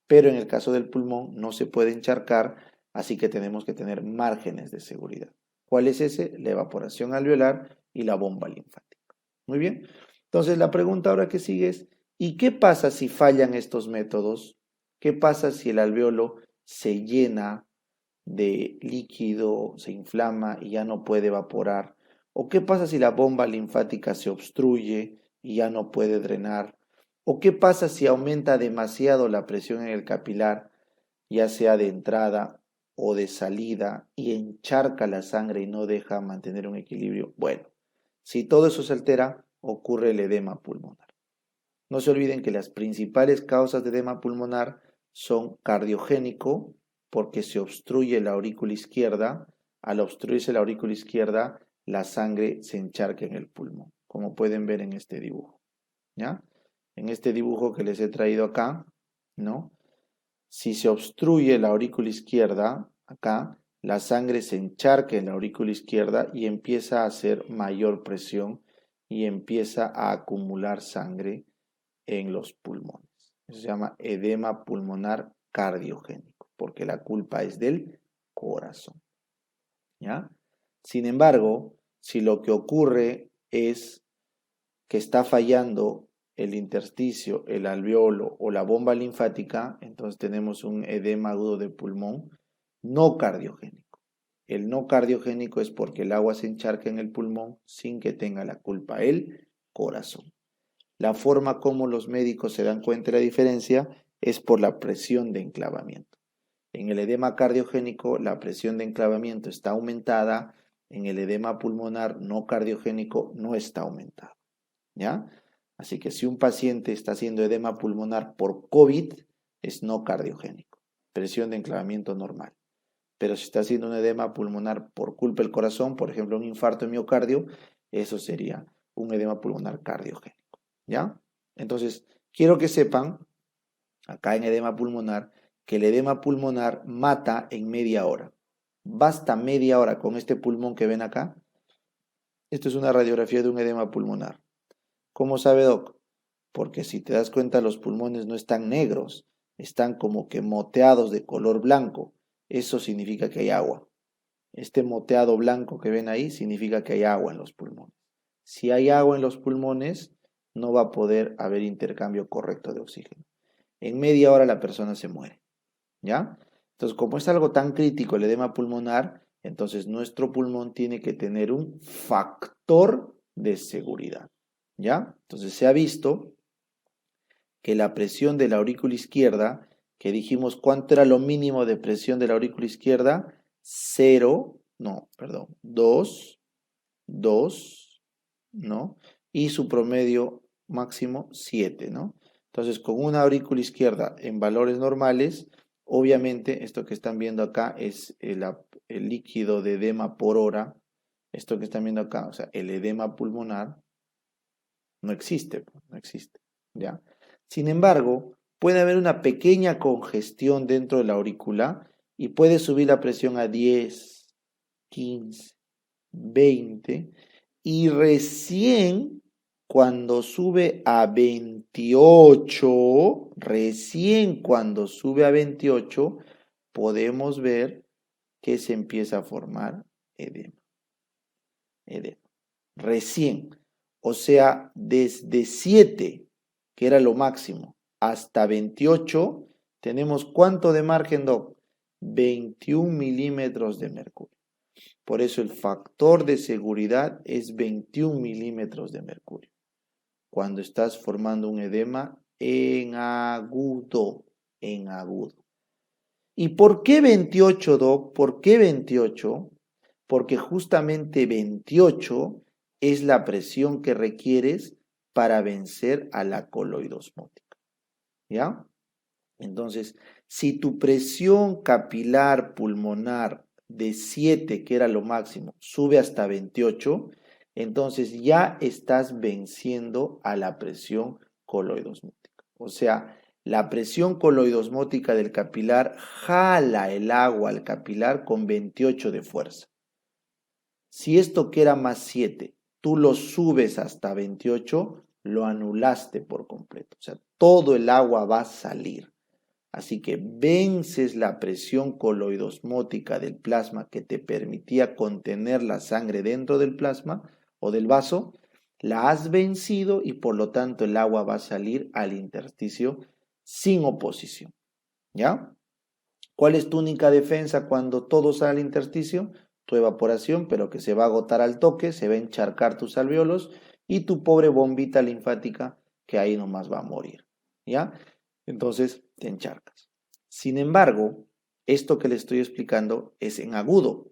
S2: Pero en el caso del pulmón no se puede encharcar, así que tenemos que tener márgenes de seguridad. ¿Cuál es ese? La evaporación alveolar y la bomba linfática. Muy bien. Entonces la pregunta ahora que sigue es, ¿y qué pasa si fallan estos métodos? ¿Qué pasa si el alveolo se llena de líquido, se inflama y ya no puede evaporar? ¿O qué pasa si la bomba linfática se obstruye y ya no puede drenar? ¿O qué pasa si aumenta demasiado la presión en el capilar, ya sea de entrada o de salida, y encharca la sangre y no deja mantener un equilibrio? Bueno, si todo eso se altera, ocurre el edema pulmonar. No se olviden que las principales causas de edema pulmonar son cardiogénico, porque se obstruye la aurícula izquierda. Al obstruirse la aurícula izquierda, la sangre se encharca en el pulmón, como pueden ver en este dibujo, ¿ya? En este dibujo que les he traído acá, ¿no? Si se obstruye la aurícula izquierda, acá, la sangre se encharca en la aurícula izquierda y empieza a hacer mayor presión y empieza a acumular sangre en los pulmones. Eso se llama edema pulmonar cardiogénico, porque la culpa es del corazón, ¿ya? Sin embargo, si lo que ocurre es que está fallando el intersticio, el alveolo o la bomba linfática, entonces tenemos un edema agudo de pulmón no cardiogénico. El no cardiogénico es porque el agua se encharca en el pulmón sin que tenga la culpa el corazón. La forma como los médicos se dan cuenta de la diferencia es por la presión de enclavamiento. En el edema cardiogénico la presión de enclavamiento está aumentada, en el edema pulmonar no cardiogénico no está aumentada, ¿ya? Así que si un paciente está haciendo edema pulmonar por COVID, es no cardiogénico, presión de enclavamiento normal. Pero si está haciendo un edema pulmonar por culpa del corazón, por ejemplo un infarto de miocardio, eso sería un edema pulmonar cardiogénico, ¿ya? Entonces, quiero que sepan, acá en edema pulmonar, que el edema pulmonar mata en media hora. Basta media hora con este pulmón que ven acá. Esto es una radiografía de un edema pulmonar. ¿Cómo sabe, Doc? Porque si te das cuenta, los pulmones no están negros, están como que moteados de color blanco. Eso significa que hay agua. Este moteado blanco que ven ahí significa que hay agua en los pulmones. Si hay agua en los pulmones, no va a poder haber intercambio correcto de oxígeno. En media hora la persona se muere, ¿ya? Entonces, como es algo tan crítico el edema pulmonar, entonces nuestro pulmón tiene que tener un factor de seguridad, ¿ya? Entonces se ha visto que la presión de la aurícula izquierda que dijimos cuánto era lo mínimo de presión de la aurícula izquierda, 2, ¿no? Y su promedio máximo 7, ¿no? Entonces, con una aurícula izquierda en valores normales, obviamente, esto que están viendo acá es el líquido de edema por hora. Esto que están viendo acá, o sea, el edema pulmonar, no existe, ¿ya? Sin embargo, puede haber una pequeña congestión dentro de la aurícula y puede subir la presión a 10, 15, 20 y recién cuando sube a 28, podemos ver que se empieza a formar edema. Recién. O sea, desde 7, que era lo máximo, hasta 28, tenemos ¿cuánto de margen, Doc? 21 milímetros de mercurio. Por eso el factor de seguridad es 21 milímetros de mercurio. Cuando estás formando un edema en agudo. ¿Y por qué 28, Doc? ¿Por qué 28? Porque justamente 28 es la presión que requieres para vencer a la coloidosmótica. ¿Ya? Entonces, si tu presión capilar pulmonar de 7, que era lo máximo, sube hasta 28, entonces ya estás venciendo a la presión coloidosmótica. O sea, la presión coloidosmótica del capilar jala el agua al capilar con 28 de fuerza. Si esto que era más 7, tú lo subes hasta 28, lo anulaste por completo. O sea, todo el agua va a salir. Así que vences la presión coloidosmótica del plasma que te permitía contener la sangre dentro del plasma o del vaso, la has vencido y por lo tanto el agua va a salir al intersticio sin oposición. ¿Ya? ¿Cuál es tu única defensa cuando todo sale al intersticio? Tu evaporación, pero que se va a agotar al toque, se va a encharcar tus alvéolos y tu pobre bombita linfática que ahí nomás va a morir. ¿Ya? Entonces te encharcas. Sin embargo, esto que les estoy explicando es en agudo.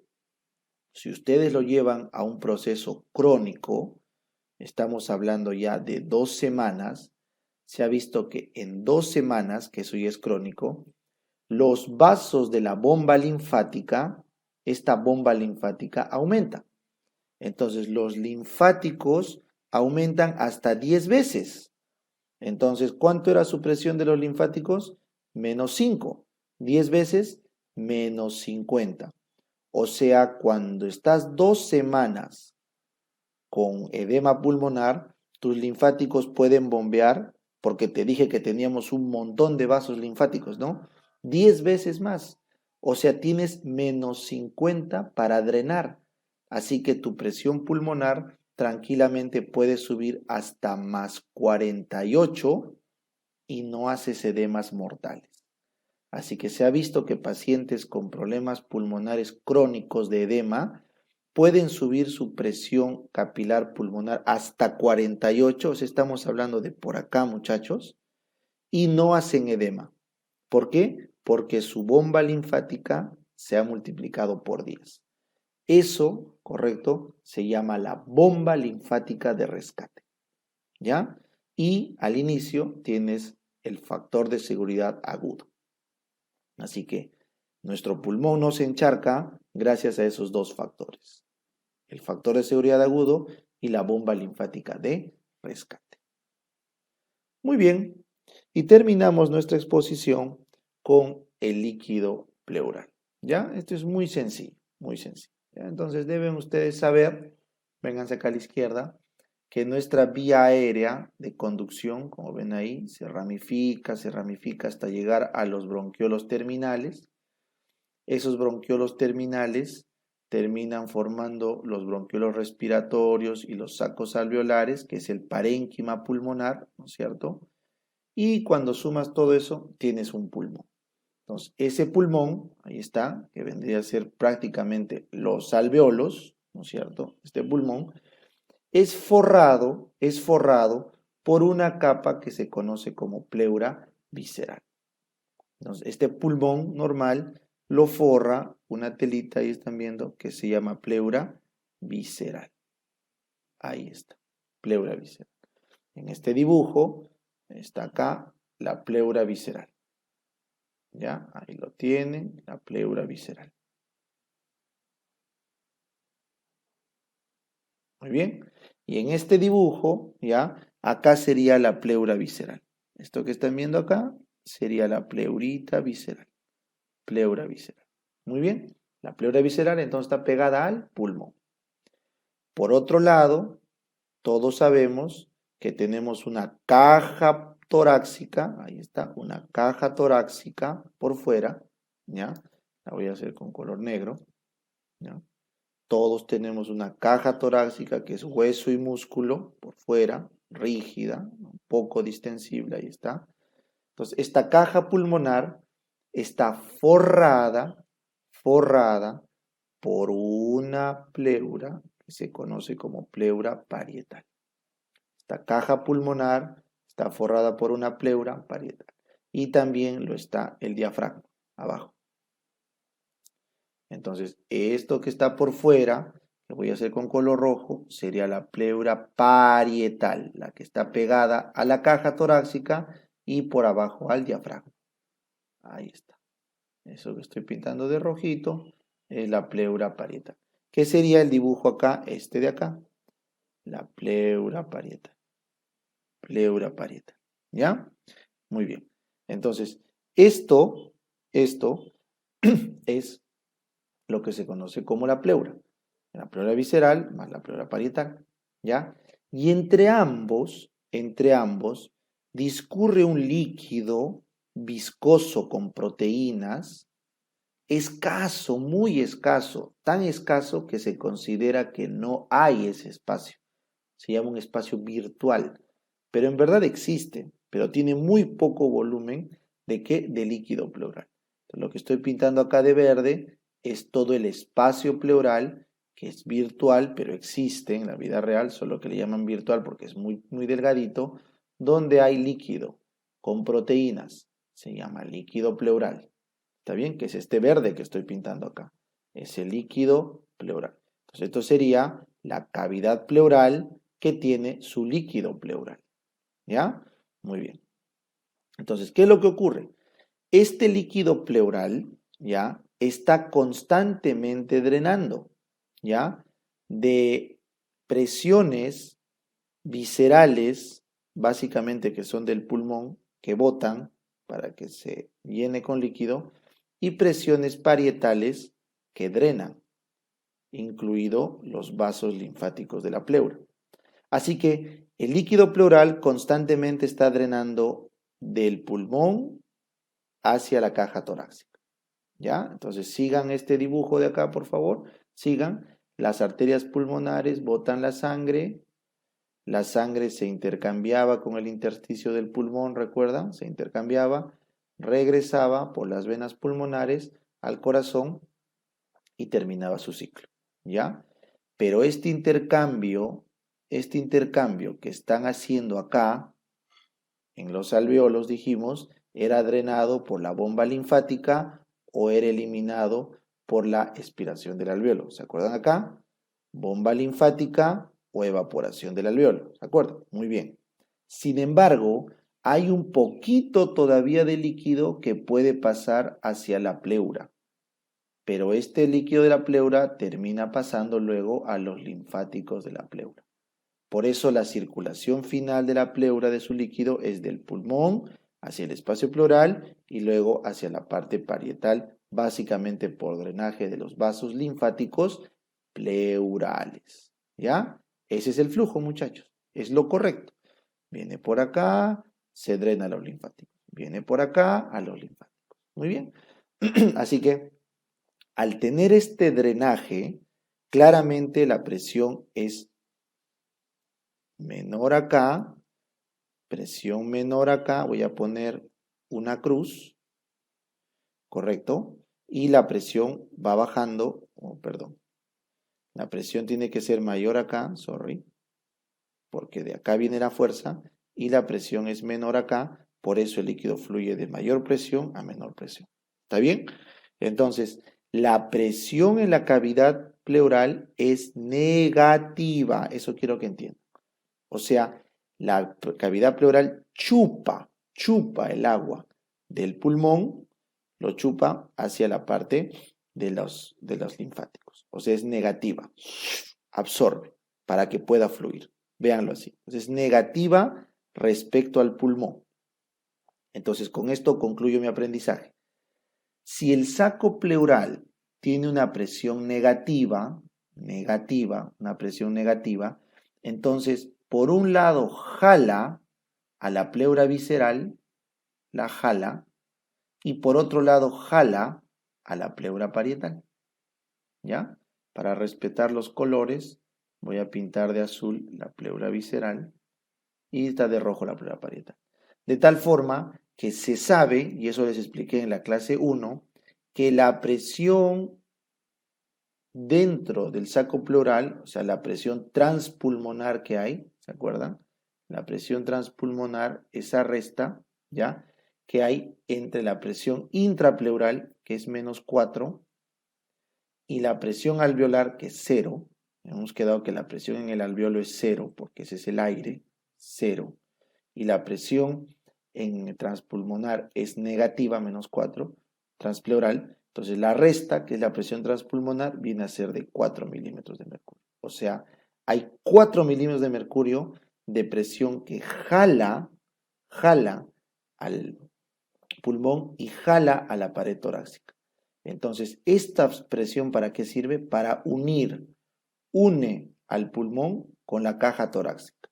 S2: Si ustedes lo llevan a un proceso crónico, estamos hablando ya de 2 semanas, se ha visto que en 2 semanas, que eso ya es crónico, los vasos de la bomba linfática, esta bomba linfática aumenta. Entonces los linfáticos aumentan hasta 10 veces. Entonces, ¿cuánto era su presión de los linfáticos? -5. 10 veces, -50. O sea, cuando estás 2 semanas con edema pulmonar, tus linfáticos pueden bombear, porque te dije que teníamos un montón de vasos linfáticos, ¿no? 10 veces más. O sea, tienes -50 para drenar. Así que tu presión pulmonar tranquilamente puede subir hasta +48 y no haces edemas mortales. Así que se ha visto que pacientes con problemas pulmonares crónicos de edema pueden subir su presión capilar pulmonar hasta 48, o sea, estamos hablando de por acá, muchachos, y no hacen edema. ¿Por qué? Porque su bomba linfática se ha multiplicado por 10. Eso, correcto, se llama la bomba linfática de rescate. ¿Ya? Y al inicio tienes el factor de seguridad agudo. Así que nuestro pulmón no se encharca gracias a esos 2 factores. El factor de seguridad agudo y la bomba linfática de rescate. Muy bien, y terminamos nuestra exposición con el líquido pleural. ¿Ya? Esto es muy sencillo, muy sencillo. ¿Ya? Entonces deben ustedes saber, vénganse acá a la izquierda, que nuestra vía aérea de conducción, como ven ahí, se ramifica hasta llegar a los bronquiolos terminales. Esos bronquiolos terminales terminan formando los bronquiolos respiratorios y los sacos alveolares, que es el parénquima pulmonar, ¿no es cierto? Y cuando sumas todo eso, tienes un pulmón. Entonces, ese pulmón, ahí está, que vendría a ser prácticamente los alveolos, ¿no es cierto? Este pulmón es forrado por una capa que se conoce como pleura visceral. Entonces, este pulmón normal lo forra una telita, ahí están viendo, que se llama pleura visceral. Ahí está, pleura visceral. En este dibujo está acá la pleura visceral. ¿Ya? Ahí lo tienen, la pleura visceral. Muy bien. Y en este dibujo, ¿ya? Acá sería la pleura visceral. Esto que están viendo acá sería la pleurita visceral. Pleura visceral. Muy bien. La pleura visceral entonces está pegada al pulmón. Por otro lado, todos sabemos que tenemos una caja torácica, ahí está, una caja torácica por fuera, ¿ya? La voy a hacer con color negro, ¿ya? Todos tenemos una caja torácica que es hueso y músculo por fuera, rígida, un poco distensible, ahí está. Entonces, esta caja pulmonar está forrada por una pleura que se conoce como pleura parietal. Esta caja pulmonar está forrada por una pleura parietal. Y también lo está el diafragma, abajo. Entonces, esto que está por fuera, que voy a hacer con color rojo, sería la pleura parietal, la que está pegada a la caja torácica y por abajo al diafragma. Ahí está. Eso que estoy pintando de rojito es la pleura parietal. ¿Qué sería el dibujo acá? Este de acá. La pleura parietal. Pleura parietal. ¿Ya? Muy bien. Entonces, esto es lo que se conoce como la pleura visceral más la pleura parietal, ¿ya? Y entre ambos discurre un líquido viscoso con proteínas, escaso, muy escaso, tan escaso que se considera que no hay ese espacio. Se llama un espacio virtual, pero en verdad existe, pero tiene muy poco volumen ¿de qué? De líquido pleural. Entonces, lo que estoy pintando acá de verde es todo el espacio pleural que es virtual, pero existe en la vida real, solo que le llaman virtual porque es muy, muy delgadito, donde hay líquido con proteínas. Se llama líquido pleural. ¿Está bien? Que es este verde que estoy pintando acá. Es el líquido pleural. Entonces, esto sería la cavidad pleural que tiene su líquido pleural. ¿Ya? Muy bien. Entonces, ¿qué es lo que ocurre? Este líquido pleural, ¿ya? Está constantemente drenando, ¿ya? De presiones viscerales, básicamente que son del pulmón, que botan para que se llene con líquido, y presiones parietales que drenan, incluido los vasos linfáticos de la pleura. Así que el líquido pleural constantemente está drenando del pulmón hacia la caja torácica. ¿Ya? Entonces sigan este dibujo de acá, por favor. Sigan. Las arterias pulmonares botan la sangre se intercambiaba con el intersticio del pulmón, ¿recuerdan? Se intercambiaba, regresaba por las venas pulmonares al corazón y terminaba su ciclo, ¿ya? Pero este intercambio que están haciendo acá, en los alveolos, dijimos, era drenado por la bomba linfática o era eliminado por la expiración del alveolo. ¿Se acuerdan acá? Bomba linfática o evaporación del alveolo. ¿De acuerdo? Muy bien. Sin embargo, hay un poquito todavía de líquido que puede pasar hacia la pleura. Pero este líquido de la pleura termina pasando luego a los linfáticos de la pleura. Por eso la circulación final de la pleura de su líquido es del pulmón hacia el espacio pleural y luego hacia la parte parietal, básicamente por drenaje de los vasos linfáticos pleurales. ¿Ya? Ese es el flujo, muchachos. Es lo correcto. Viene por acá, se drena a los linfáticos. Viene por acá a los linfáticos. Muy bien. Así que al tener este drenaje, claramente la presión es menor acá, presión menor acá, voy a poner una cruz, ¿correcto? Y la presión va bajando, perdón, la presión tiene que ser mayor acá, sorry, porque de acá viene la fuerza, y la presión es menor acá, por eso el líquido fluye de mayor presión a menor presión. ¿Está bien? Entonces, la presión en la cavidad pleural es negativa, eso quiero que entiendan. O sea, la cavidad pleural chupa el agua del pulmón, lo chupa hacia la parte de los linfáticos. O sea, es negativa, absorbe para que pueda fluir. Véanlo así. Entonces, es negativa respecto al pulmón. Entonces, con esto concluyo mi aprendizaje. Si el saco pleural tiene una presión negativa, una presión negativa, entonces, por un lado, jala a la pleura visceral, la jala, y por otro lado, jala a la pleura parietal. ¿Ya? Para respetar los colores, voy a pintar de azul la pleura visceral y está de rojo la pleura parietal. De tal forma que se sabe, y eso les expliqué en la clase 1, que la presión dentro del saco pleural, o sea, la presión transpulmonar que hay, ¿se acuerdan? La presión transpulmonar, esa resta, ¿ya? Que hay entre la presión intrapleural, que es -4, y la presión alveolar, que es 0. Hemos quedado que la presión en el alveolo es 0, porque ese es el aire, 0. Y la presión en transpulmonar es negativa, -4, transpleural. Entonces la resta, que es la presión transpulmonar, viene a ser de 4 milímetros de mercurio. O sea, hay 4 milímetros de mercurio de presión que jala al pulmón y jala a la pared torácica. Entonces, esta presión, ¿para qué sirve? Para une al pulmón con la caja torácica.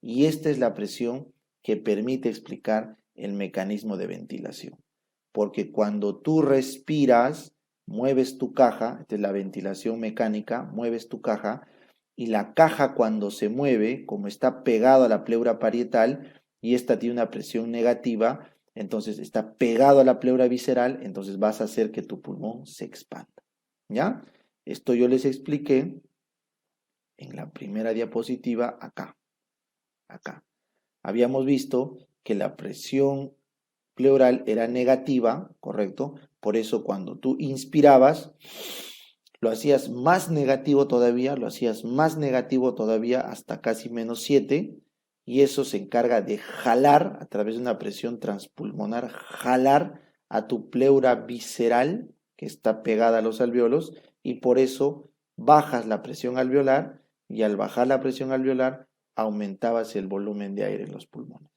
S2: Y esta es la presión que permite explicar el mecanismo de ventilación. Porque cuando tú respiras, mueves tu caja, esta es la ventilación mecánica, mueves tu caja, y la caja cuando se mueve, como está pegado a la pleura parietal, y esta tiene una presión negativa, entonces está pegado a la pleura visceral, entonces vas a hacer que tu pulmón se expanda. ¿Ya? Esto yo les expliqué en la primera diapositiva acá. Habíamos visto que la presión pleural era negativa, ¿correcto? Por eso cuando tú inspirabas, lo hacías más negativo todavía, hasta casi -7, y eso se encarga de jalar a través de una presión transpulmonar, jalar a tu pleura visceral, que está pegada a los alveolos, y por eso bajas la presión alveolar, y al bajar la presión alveolar, aumentabas el volumen de aire en los pulmones.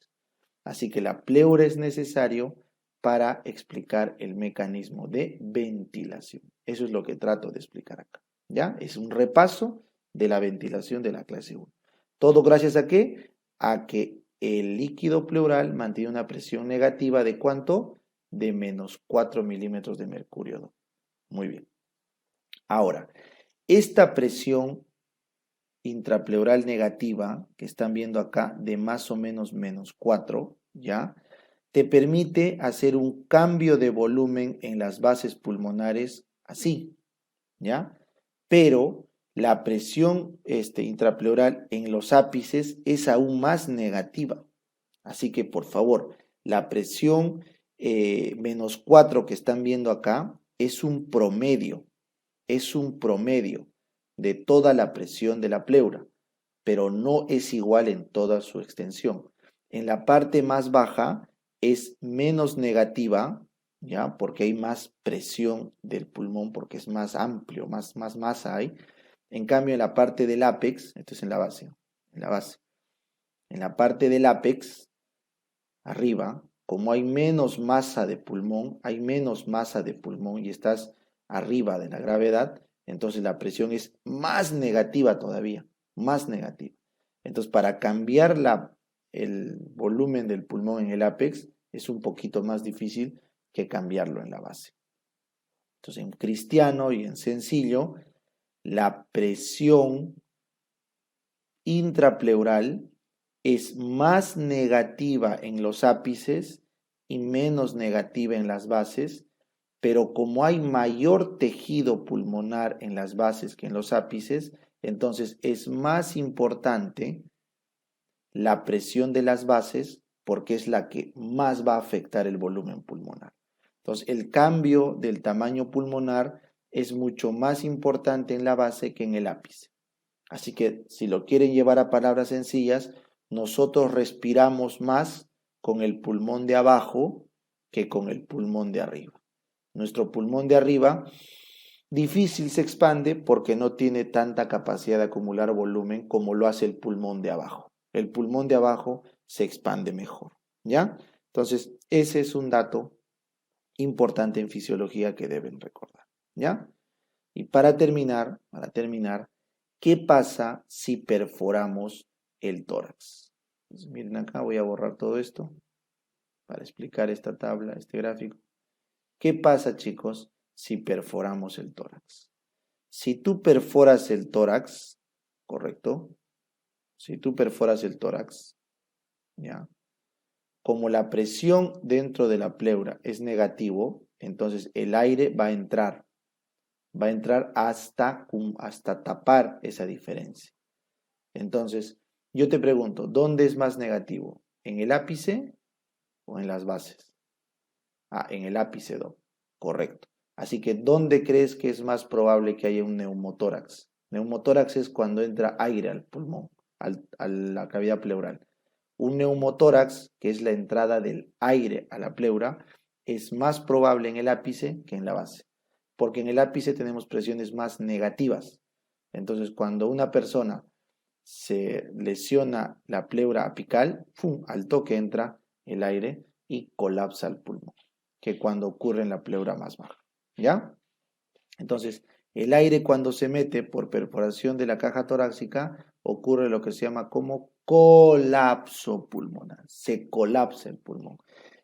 S2: Así que la pleura es necesario para explicar el mecanismo de ventilación. Eso es lo que trato de explicar acá. ¿Ya? Es un repaso de la ventilación de la clase 1. ¿Todo gracias a qué? A que el líquido pleural mantiene una presión negativa de ¿cuánto? De -4 milímetros de mercurio. Muy bien. Ahora, esta presión intrapleural negativa, que están viendo acá, de más o menos -4, ¿ya? Te permite hacer un cambio de volumen en las bases pulmonares así, ¿ya? Pero la presión intrapleural en los ápices es aún más negativa. Así que, por favor, la presión -4 que están viendo acá es un promedio de toda la presión de la pleura, pero no es igual en toda su extensión. En la parte más baja es menos negativa, ¿ya? Porque hay más presión del pulmón, porque es más amplio, más masa hay. En cambio, en la parte del ápex, esto es en la base, en la parte del ápex, arriba, como hay menos masa de pulmón, y estás arriba de la gravedad, entonces la presión es más negativa todavía, más negativa. Entonces, para cambiar el volumen del pulmón en el ápex es un poquito más difícil que cambiarlo en la base. Entonces, en cristiano y en sencillo, la presión intrapleural es más negativa en los ápices y menos negativa en las bases, pero como hay mayor tejido pulmonar en las bases que en los ápices, entonces es más importante la presión de las bases porque es la que más va a afectar el volumen pulmonar. Entonces, el cambio del tamaño pulmonar es mucho más importante en la base que en el ápice. Así que, si lo quieren llevar a palabras sencillas, nosotros respiramos más con el pulmón de abajo que con el pulmón de arriba. Nuestro pulmón de arriba difícil se expande porque no tiene tanta capacidad de acumular volumen como lo hace el pulmón de abajo. El pulmón de abajo se expande mejor, ¿ya? Entonces, ese es un dato importante en fisiología que deben recordar, ¿ya? Y para terminar, ¿qué pasa si perforamos el tórax? Pues miren acá, voy a borrar todo esto para explicar esta tabla, este gráfico. ¿Qué pasa, chicos, si perforamos el tórax? Si tú perforas el tórax, ¿correcto? Si tú perforas el tórax, ¿ya? Como la presión dentro de la pleura es negativo, entonces el aire va a entrar hasta tapar esa diferencia. Entonces, yo te pregunto, ¿dónde es más negativo? ¿En el ápice o en las bases? En el ápice, correcto. Así que, ¿dónde crees que es más probable que haya un neumotórax? Neumotórax es cuando entra aire al pulmón, a la cavidad pleural. Un neumotórax, que es la entrada del aire a la pleura, es más probable en el ápice que en la base, porque en el ápice tenemos presiones más negativas. Entonces, cuando una persona se lesiona la pleura apical, ¡fum!, al toque entra el aire y colapsa el pulmón, que cuando ocurre en la pleura más baja, ¿ya? Entonces, el aire cuando se mete por perforación de la caja torácica, ocurre lo que se llama como colapso pulmonar, se colapsa el pulmón.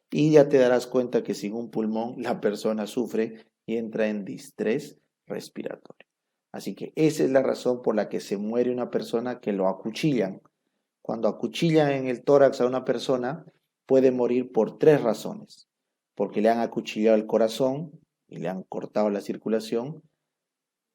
S2: Y ya te darás cuenta que sin un pulmón la persona sufre y entra en distrés respiratorio. Así que esa es la razón por la que se muere una persona, que lo acuchillan. Cuando acuchillan en el tórax a una persona, puede morir por 3 razones. Porque le han acuchillado el corazón y le han cortado la circulación.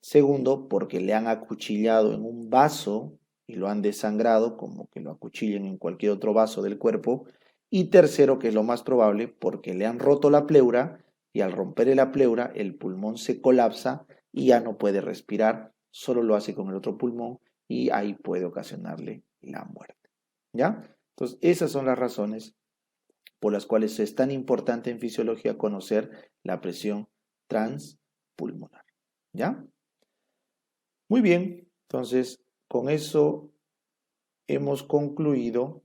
S2: Segundo, porque le han acuchillado en un vaso y lo han desangrado, como que lo acuchillen en cualquier otro vaso del cuerpo. Y tercero, que es lo más probable, porque le han roto la pleura y al romper la pleura el pulmón se colapsa y ya no puede respirar, solo lo hace con el otro pulmón y ahí puede ocasionarle la muerte. ¿Ya? Entonces, esas son las razones por las cuales es tan importante en fisiología conocer la presión transpulmonar. ¿Ya? Muy bien, entonces con eso hemos concluido